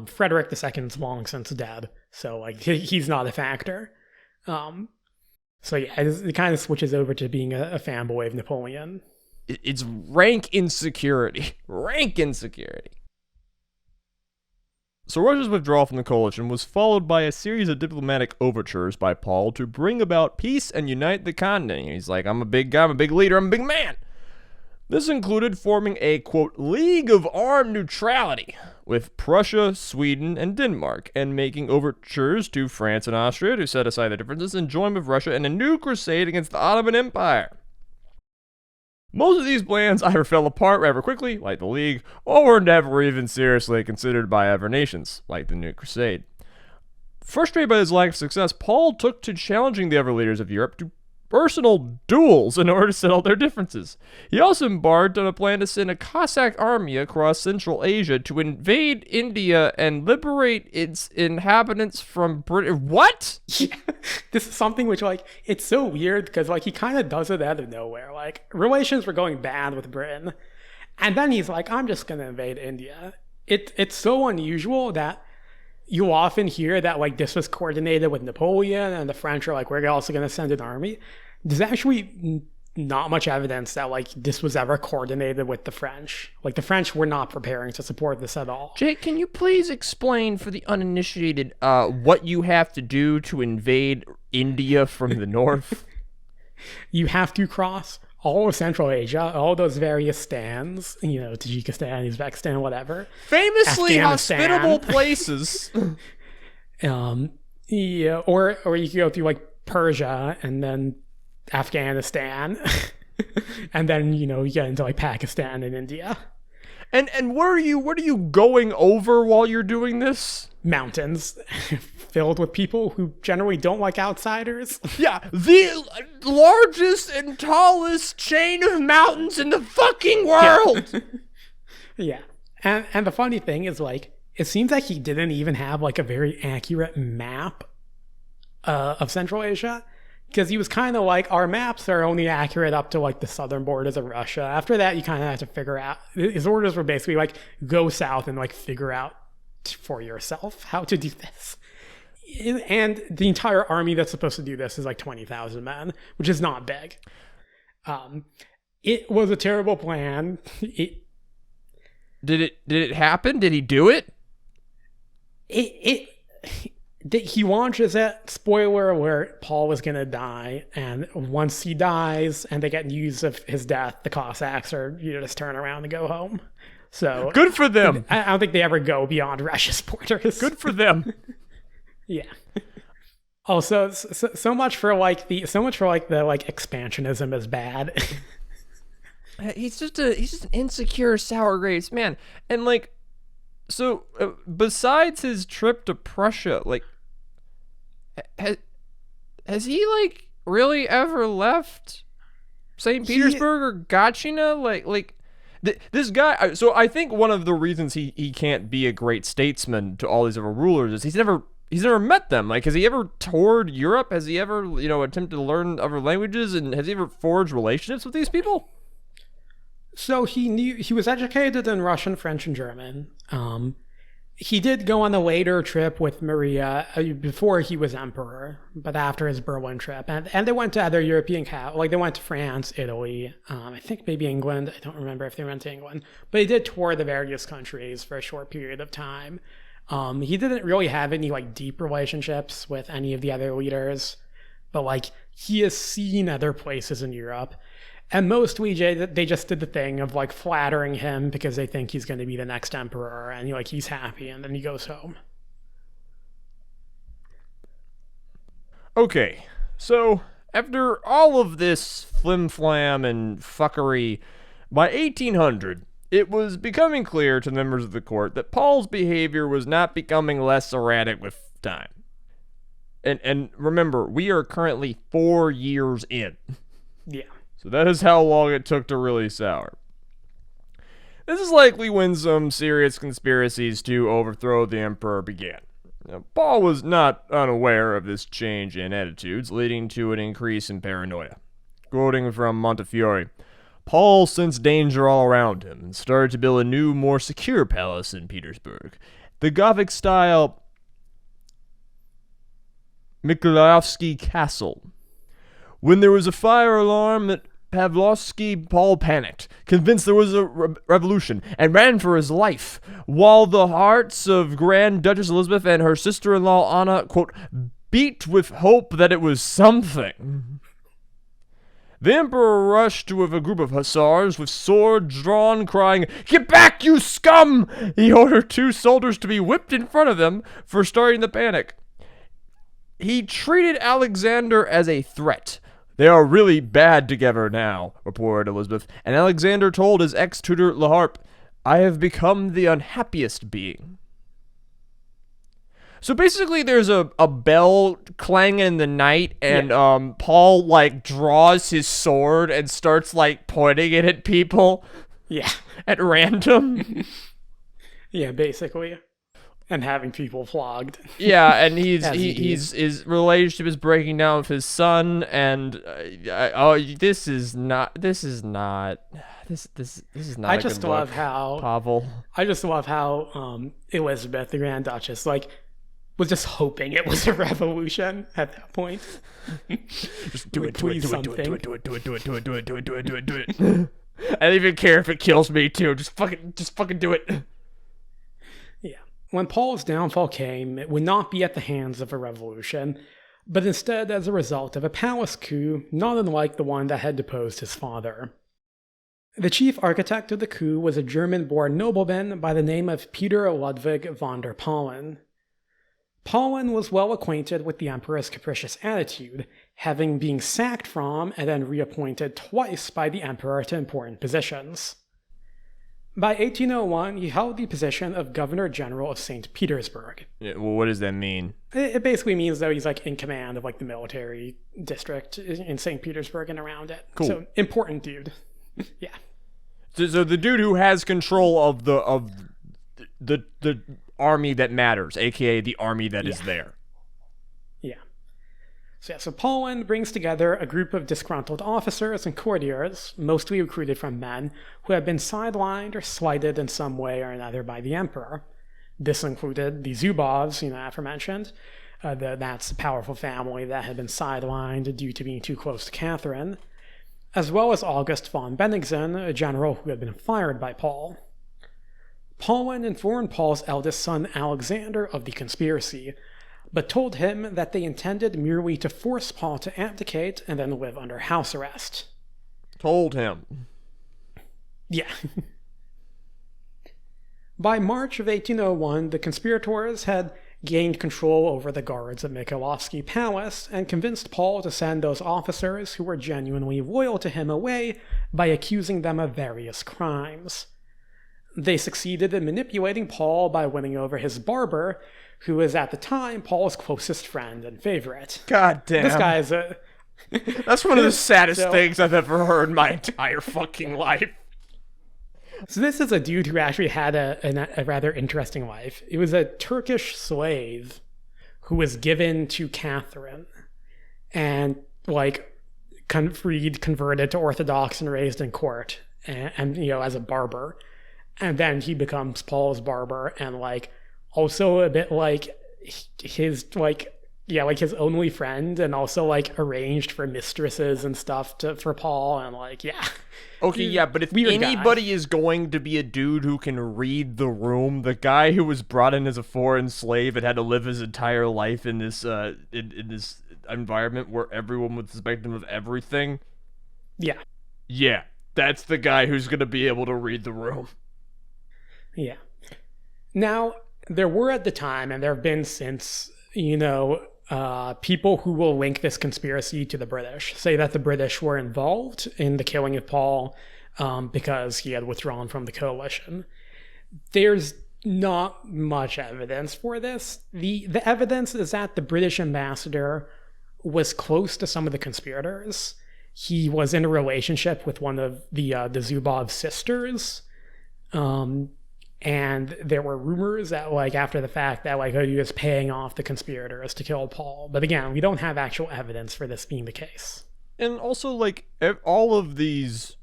Frederick II's long since dead, so, like, he's not a factor. So yeah, it kind of switches over to being a fanboy of Napoleon. It's rank insecurity. Rank insecurity. So Russia's withdrawal from the coalition was followed by a series of diplomatic overtures by Paul to bring about peace and unite the continent. He's like, I'm a big guy, I'm a big leader, I'm a big man. This included forming a, quote, League of Armed Neutrality with Prussia, Sweden, and Denmark, and making overtures to France and Austria to set aside their differences and join with Russia in a new crusade against the Ottoman Empire. Most of these plans either fell apart rather quickly, like the League, or were never even seriously considered by other nations, like the New Crusade. Frustrated by his lack of success, Paul took to challenging the other leaders of Europe to personal duels in order to settle their differences. He also embarked on a plan to send a Cossack army across Central Asia to invade India and liberate its inhabitants from Britain. What? Yeah, this is something which, like, it's so weird because, like, he kind of does it out of nowhere. Like, relations were going bad with Britain, and then he's like, I'm just going to invade India. It's so unusual that you often hear that, like, this was coordinated with Napoleon and the French are like, we're also going to send an army. There's actually not much evidence that, like, this was ever coordinated with the French. Like, the French were not preparing to support this at all. Jake, can you please explain for the uninitiated what you have to do to invade India from the north? You have to cross all of Central Asia, all those various stands, you know, Tajikistan, Uzbekistan, whatever. Famously hospitable places. Yeah, or you could go through, like, Persia and then Afghanistan, and then, you know, you get into, like, Pakistan and India. And what are you going over while you're doing this? Mountains filled with people who generally don't like outsiders. Yeah, the largest and tallest chain of mountains in the fucking world. Yeah. And the funny thing is, like, it seems like he didn't even have, like, a very accurate map of Central Asia, because he was kind of like, our maps are only accurate up to, like, the southern borders of Russia. After that, you kind of have to figure out. His orders were basically like, go south and, like, figure out for yourself how to do this. And the entire army that's supposed to do this is like 20,000 men, which is not big. It was a terrible plan. Did it happen? Did he do it? He launches it, spoiler alert, Paul was going to die, and once he dies and they get news of his death, the Cossacks are, you know, just turn around and go home. So good for them. I don't think they ever go beyond Russia's borders. Good for them. Yeah. Also, so much for like the expansionism is bad. He's just an insecure sour grapes man, and like, so besides his trip to Prussia, like, has he, like, really ever left St. Petersburg or Gatchina? Like. This guy, so I think one of the reasons he can't be a great statesman to all these other rulers is he's never met them. Like, has he ever toured Europe? Has he ever, you know, attempted to learn other languages? And has he ever forged relationships with these people? So he was educated in Russian, French, and German. He did go on a later trip with Maria before he was emperor, but after his Berlin trip. And they went to other European like they went to France, Italy, I think maybe England. I don't remember if they went to England. But he did tour the various countries for a short period of time. He didn't really have any, like, deep relationships with any of the other leaders, but, like, he has seen other places in Europe. And mostly they just did the thing of, like, flattering him because they think he's going to be the next emperor, and, like, he's happy, and then he goes home. Okay, so after all of this flim-flam and fuckery, by 1800, it was becoming clear to the members of the court that Paul's behavior was not becoming less erratic with time. And remember, we are currently 4 years in. Yeah. So that is how long it took to really sour. This is likely when some serious conspiracies to overthrow the emperor began. Now, Paul was not unaware of this change in attitudes, leading to an increase in paranoia. Quoting from Montefiore, Paul sensed danger all around him and started to build a new, more secure palace in Petersburg. The Gothic-style Mikhailovsky Castle. When there was a fire alarm that Pavlovsky Paul panicked, convinced there was a revolution, and ran for his life, while the hearts of Grand Duchess Elizabeth and her sister-in-law Anna, quote, beat with hope that it was something. The emperor rushed with a group of hussars with swords drawn, crying, "Get back, you scum!" He ordered 2 soldiers to be whipped in front of them for starting the panic. He treated Alexander as a threat. "They are really bad together now," reported Elizabeth, and Alexander told his ex-tutor Laharpe, "I have become the unhappiest being." So basically there's a bell clanging in the night, and Paul, like, draws his sword and starts, like, pointing it at people. Yeah. At random. Yeah, basically. And having people flogged. Yeah, and his relationship is breaking down with his son, and this is not I just love how Pavel. I just love how Elizabeth, the Grand Duchess, like, was just hoping it was a revolution at that point. Just do it. I don't even care if it kills me too. Just fucking do it. Yeah. When Paul's downfall came, it would not be at the hands of a revolution, but instead as a result of a palace coup, not unlike the one that had deposed his father. The chief architect of the coup was a German-born nobleman by the name of Peter Ludwig von der Pahlen. Pahlen was well acquainted with the emperor's capricious attitude, having been sacked from and then reappointed twice by the emperor to important positions. By 1801, he held the position of Governor-General of St. Petersburg. Yeah, well, what does that mean? It basically means that he's, like, in command of, like, the military district in St. Petersburg and around it. Cool. So, important dude. Yeah. So the dude who has control of the army that matters, aka the army that is there. Yeah. So Pahlen brings together a group of disgruntled officers and courtiers, mostly recruited from men, who had been sidelined or slighted in some way or another by the emperor. This included the Zubovs, aforementioned. That's the powerful family that had been sidelined due to being too close to Catherine, as well as August von Bennigsen, a general who had been fired by Paul. Pahlen informed Paul's eldest son Alexander of the conspiracy, but told him that they intended merely to force Paul to abdicate and then live under house arrest. Told him. Yeah. By March of 1801, the conspirators had gained control over the guards at Mikhailovsky Palace and convinced Paul to send those officers who were genuinely loyal to him away by accusing them of various crimes. They succeeded in manipulating Paul by winning over his barber, who was at the time Paul's closest friend and favorite. God damn. This guy is a... That's one of the saddest things I've ever heard in my entire fucking life. So this is a dude who actually had a rather interesting life. He was a Turkish slave who was given to Catherine and, like, converted to Orthodox and raised in court and as a barber. And then he becomes Paul's barber and, like, also a bit like his, like, his only friend, and also, like, arranged for mistresses and stuff for Paul, and, like, yeah. Okay, yeah, but if anybody is going to be a dude who can read the room, the guy who was brought in as a foreign slave and had to live his entire life in this in this environment where everyone would suspect him of everything. Yeah. Yeah, that's the guy who's going to be able to read the room. Yeah. Now, there were at the time, and there have been since, people who will link this conspiracy to the British, say that the British were involved in the killing of Paul because he had withdrawn from the coalition. There's not much evidence for this. The evidence is that the British ambassador was close to some of the conspirators. He was in a relationship with one of the Zubov sisters. And there were rumors that, like, after the fact that, like, he was paying off the conspirators to kill Paul. But again, we don't have actual evidence for this being the case. And also, like, all of these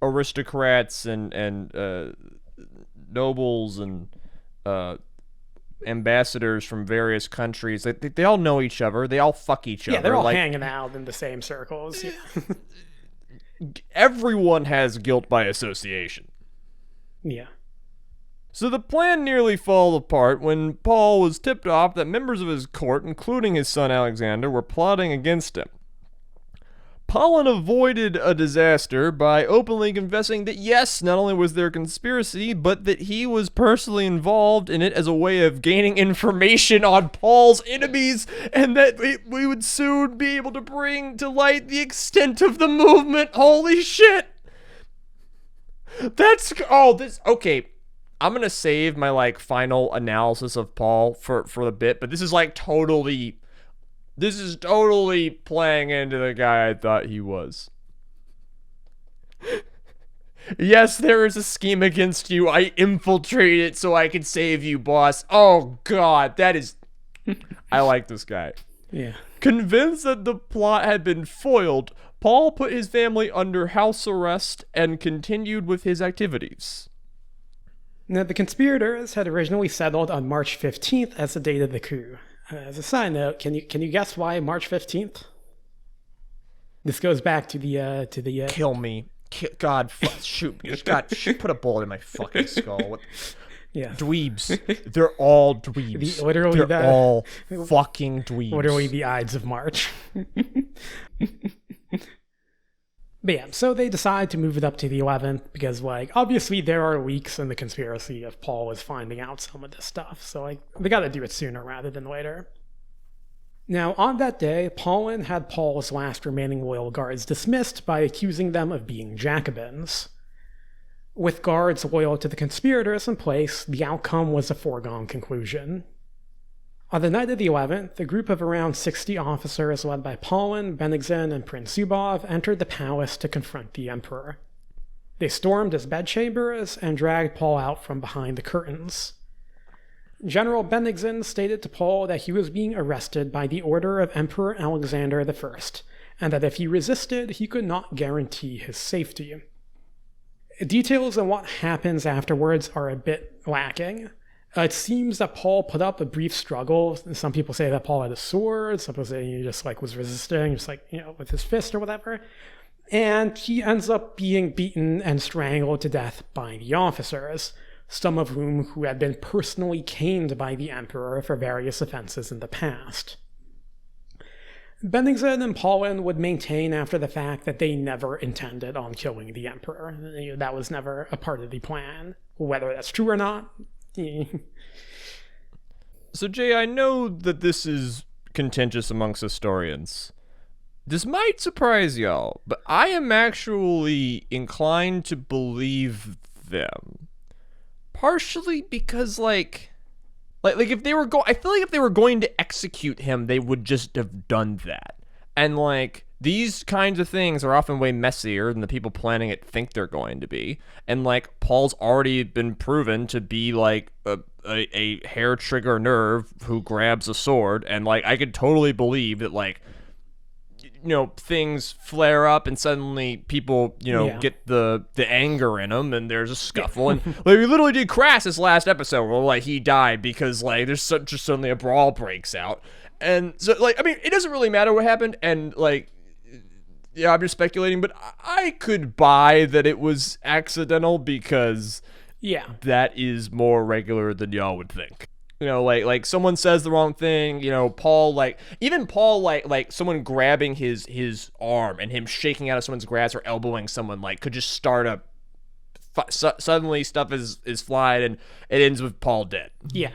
aristocrats and nobles and ambassadors from various countries, they all know each other. They all fuck each other. Yeah, they're all hanging out in the same circles. Yeah. everyone has guilt by association. Yeah. So the plan nearly fell apart when Paul was tipped off that members of his court, including his son Alexander, were plotting against him. Pollen avoided a disaster by openly confessing that yes, not only was there a conspiracy, but that he was personally involved in it as a way of gaining information on Paul's enemies, and that we would soon be able to bring to light the extent of the movement. Holy shit! Okay. I'm gonna save my final analysis of Paul for the bit, but this is totally playing into the guy I thought he was. Yes, there is a scheme against you. I infiltrated it so I could save you, boss. Oh god, that is... I like this guy. Yeah. Convinced that the plot had been foiled, Paul put his family under house arrest and continued with his activities. Now, the conspirators had originally settled on March 15th as the date of the coup. As a side note, can you guess why March 15th? This goes back to the Kill me. God, shoot. Put a bullet in my fucking skull. What? Yeah. Dweebs. They're all dweebs. They're all fucking dweebs. Literally the Ides of March. But yeah, so they decide to move it up to the 11th because, obviously there are leaks in the conspiracy of Paul was finding out some of this stuff. So, they gotta do it sooner rather than later. Now, on that day, Paulin had Paul's last remaining loyal guards dismissed by accusing them of being Jacobins. With guards loyal to the conspirators in place, the outcome was a foregone conclusion. On the night of the 11th, a group of around 60 officers led by Paulin, Bennigsen, and Prince Zubov entered the palace to confront the emperor. They stormed his bedchambers and dragged Paul out from behind the curtains. General Bennigsen stated to Paul that he was being arrested by the order of Emperor Alexander I, and that if he resisted, he could not guarantee his safety. Details on what happens afterwards are a bit lacking. It seems that Paul put up a brief struggle. Some people say that Paul had a sword. Some people say he just was resisting, just with his fist or whatever. And he ends up being beaten and strangled to death by the officers, some of who had been personally caned by the emperor for various offenses in the past. Bennigsen and Paulin would maintain after the fact that they never intended on killing the emperor. That was never a part of the plan. Whether that's true or not... So, Jay, I know that this is contentious amongst historians. This might surprise y'all, but I am actually inclined to believe them. Partially because, if they were I feel like if they were going to execute him, they would just have done that. And, these kinds of things are often way messier than the people planning it think they're going to be. And, Paul's already been proven to be, a hair trigger nerve who grabs a sword. And, I could totally believe that, things flare up and suddenly people, get the anger in them and there's a scuffle. And, we literally did Crassus last episode where, he died because, there's just suddenly a brawl breaks out. And so, it doesn't really matter what happened. And, yeah, I'm just speculating, but I could buy that it was accidental because that is more regular than y'all would think. Someone says the wrong thing, Paul, even Paul, someone grabbing his arm and him shaking out of someone's grasp or elbowing someone, could just start suddenly stuff is flying and it ends with Paul dead. Yeah,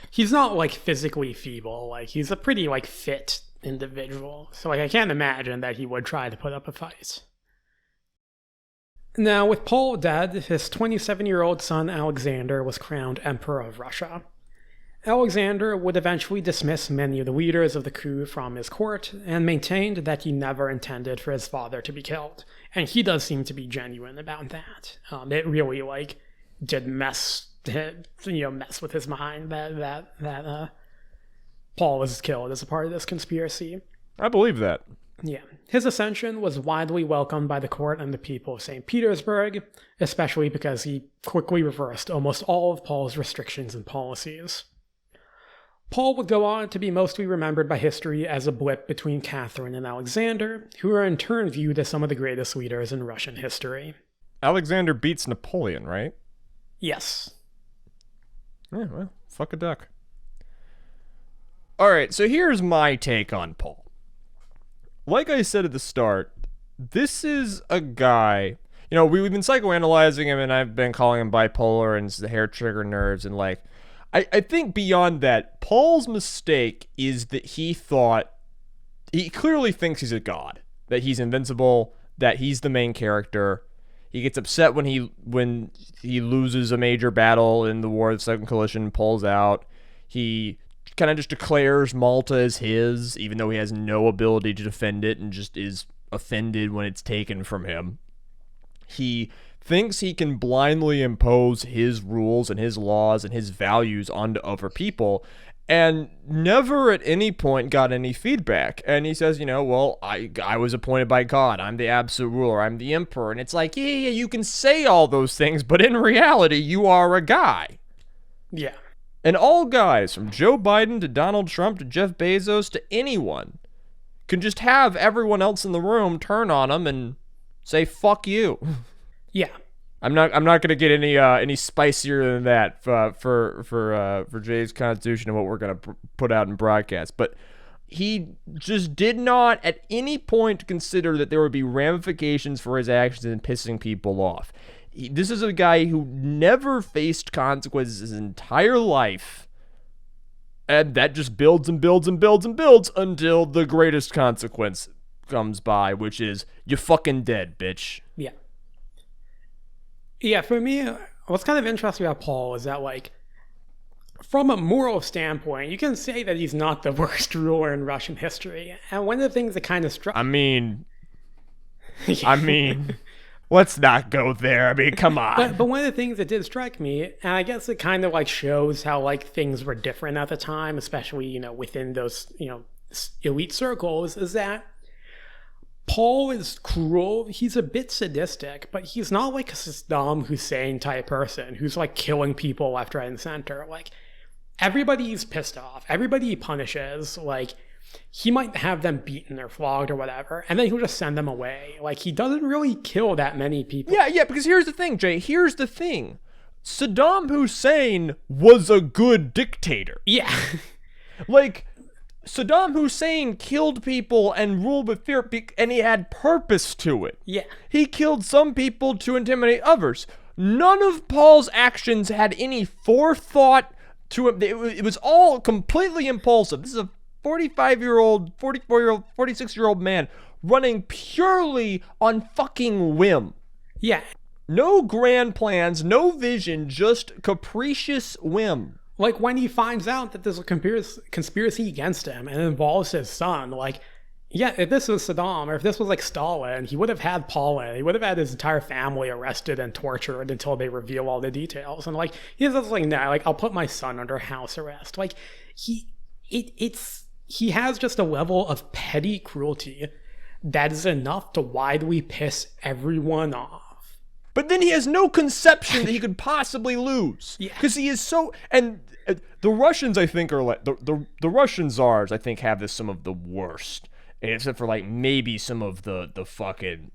he's not, physically feeble. He's a pretty, fit individual. So, I can't imagine that he would try to put up a fight. Now, with Paul dead, his 27-year-old son Alexander was crowned Emperor of Russia. Alexander would eventually dismiss many of the leaders of the coup from his court and maintained that he never intended for his father to be killed. And he does seem to be genuine about that. It really, did mess with his mind that Paul was killed as a part of this conspiracy. I believe that. Yeah. His ascension was widely welcomed by the court and the people of St. Petersburg, especially because he quickly reversed almost all of Paul's restrictions and policies. Paul would go on to be mostly remembered by history as a blip between Catherine and Alexander, who are in turn viewed as some of the greatest leaders in Russian history. Alexander beats Napoleon, right? Yes. Yeah, well, fuck a duck. Alright, so here's my take on Paul. Like I said at the start, this is a guy... You know, we've been psychoanalyzing him, and I've been calling him bipolar and the hair trigger nerves, and like... I think beyond that, Paul's mistake is that he clearly thinks he's a god, that he's invincible, that he's the main character. He gets upset when he loses a major battle in the War of the Second Coalition, pulls out. He kind of just declares Malta as his, even though he has no ability to defend it and just is offended when it's taken from him. He thinks he can blindly impose his rules and his laws and his values onto other people, and never at any point got any feedback. And he says, well, I was appointed by God. I'm the absolute ruler. I'm the emperor. And it's like, yeah, you can say all those things, but in reality, you are a guy. Yeah. And all guys, from Joe Biden to Donald Trump to Jeff Bezos to anyone, can just have everyone else in the room turn on them and say, fuck you. Yeah. I'm not gonna get any spicier than that for Jay's Constitution and what we're gonna put out in broadcast. But he just did not at any point consider that there would be ramifications for his actions in pissing people off. This is a guy who never faced consequences his entire life, and that just builds and builds and builds and builds until the greatest consequence comes by, which is you're fucking dead, bitch. Yeah. Yeah, for me, what's kind of interesting about Paul is that, like, from a moral standpoint, you can say that he's not the worst ruler in Russian history. And one of the things that kind of struck... I mean, let's not go there. I mean, come on. But one of the things that did strike me, and I guess it kind of, like, shows how, like, things were different at the time, especially, within those, elite circles, is that Paul is cruel. He's a bit sadistic, but he's not like a Saddam Hussein type person who's like killing people left, right, and center. Like, everybody he's pissed off, everybody he punishes, like, he might have them beaten or flogged or whatever, and then he'll just send them away. Like, he doesn't really kill that many people. Yeah, because here's the thing, Jay. Here's the thing. Saddam Hussein was a good dictator. Yeah. Like, Saddam Hussein killed people and ruled with fear, and he had purpose to it. Yeah. He killed some people to intimidate others. None of Paul's actions had any forethought to it. It was all completely impulsive. This is a 45-year-old, 44-year-old, 46-year-old man running purely on fucking whim. Yeah. No grand plans, no vision, just capricious whim. Like, when he finds out that there's a conspiracy against him and it involves his son, like, yeah, if this was Saddam or if this was like Stalin, he would have had Paula. He would have had his entire family arrested and tortured until they reveal all the details. And like, he's just like, nah, like, I'll put my son under house arrest. Like, he has just a level of petty cruelty that is enough to widely piss everyone off. But then he has no conception that he could possibly lose. Because he is so... And the Russians, I think, are like... The Russian czars, I think, have some of the worst. Except for, like, maybe some of the fucking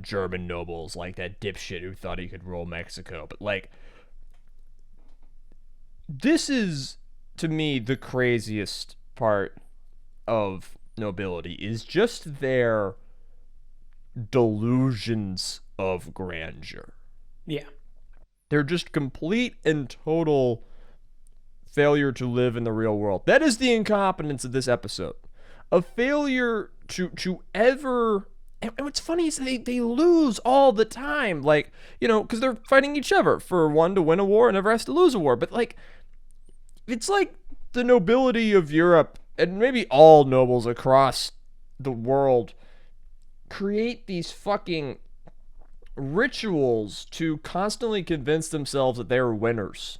German nobles, like that dipshit who thought he could rule Mexico. But, like... This is, to me, the craziest part of nobility, is just their delusions of grandeur. Yeah. They're just complete and total failure to live in the real world. That is the incompetence of this episode. A failure to ever... And what's funny is they lose all the time. Like, because they're fighting each other for one to win a war and never has to lose a war. But, like, it's like the nobility of Europe, and maybe all nobles across the world, create these fucking rituals to constantly convince themselves that they're winners.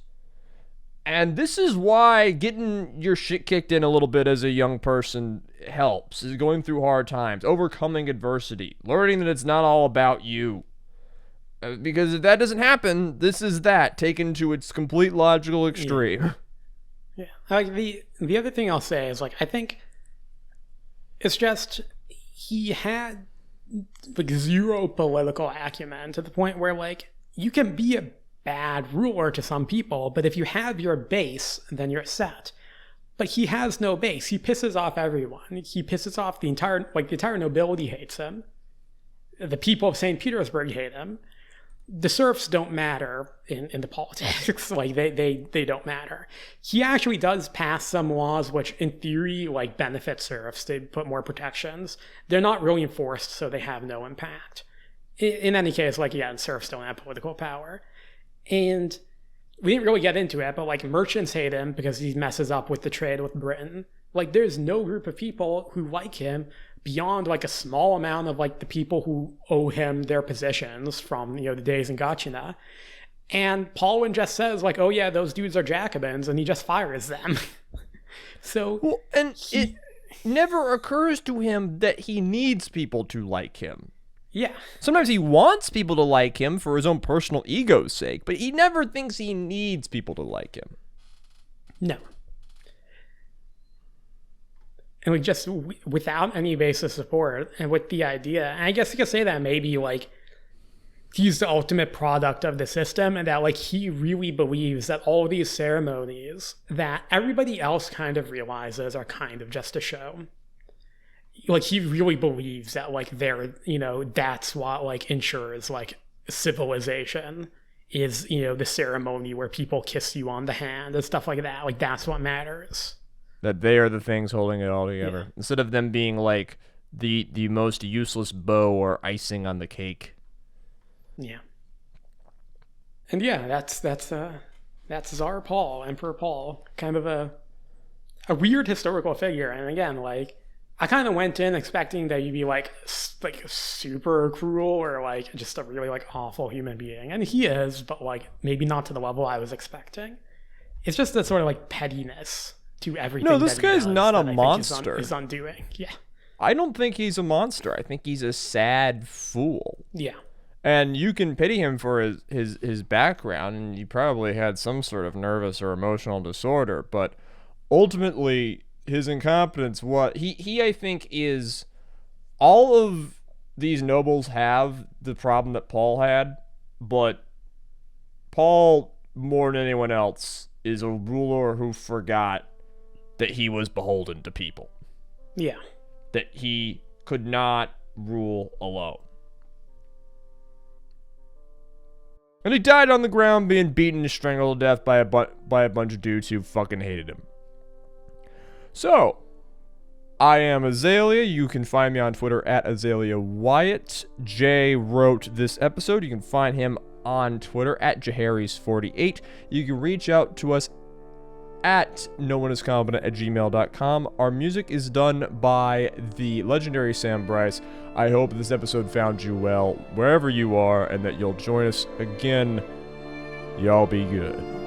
And this is why getting your shit kicked in a little bit as a young person helps, is going through hard times, overcoming adversity, learning that it's not all about you. Because if that doesn't happen, this is that taken to its complete logical extreme. Yeah. Like the other thing I'll say is like I think it's just he had like zero political acumen to the point where like you can be a bad ruler to some people, but if you have your base, then you're set. But he has no base. He pisses off everyone. He pisses off the entire nobility hates him. The people of St. Petersburg hate him. The serfs don't matter in the politics. Like they don't matter. He actually does pass some laws which in theory like benefit serfs. They put more protections. They're not really enforced, so they have no impact. In any case, like again, serfs don't have political power. And we didn't really get into it, but like merchants hate him because he messes up with the trade with Britain. Like there's no group of people who like him beyond like a small amount of like the people who owe him their positions from, the days in Gatchina. And Paulwyn just says like, oh yeah, those dudes are Jacobins, and he just fires them. So well, and it never occurs to him that he needs people to like him. Yeah. Sometimes he wants people to like him for his own personal ego's sake, but he never thinks he needs people to like him. No. And we just, without any basis of support, and with the idea, and I guess you could say that maybe like he's the ultimate product of the system, and that like he really believes that all of these ceremonies that everybody else kind of realizes are kind of just a show. Like he really believes that like that's what like ensures like civilization is, the ceremony where people kiss you on the hand and stuff like that. Like that's what matters. That they are the things holding it all together. Yeah. Instead of them being like the most useless bow or icing on the cake. Yeah. And yeah, that's Tsar Paul, Emperor Paul, kind of a weird historical figure. And again, like I kind of went in expecting that you'd be like super cruel or like just a really like awful human being, and he is, but like maybe not to the level I was expecting. It's just that sort of like pettiness to everything. No, this guy's not a monster. Is undoing. Yeah. I don't think he's a monster. I think he's a sad fool. Yeah. And you can pity him for his background, and he probably had some sort of nervous or emotional disorder, but ultimately his incompetence, he I think is, all of these nobles have the problem that Paul had, but Paul, more than anyone else, is a ruler who forgot that he was beholden to people. Yeah. That he could not rule alone. And he died on the ground being beaten and strangled to death by a bunch of dudes who fucking hated him. So, I am Azalea. You can find me on Twitter at Azalea Wyatt. Jay wrote this episode. You can find him on Twitter at Jaharis48. You can reach out to us at nooneiscompetent@gmail.com. Our music is done by the legendary Sam Bryce. I hope this episode found you well, wherever you are, and that you'll join us again. Y'all be good.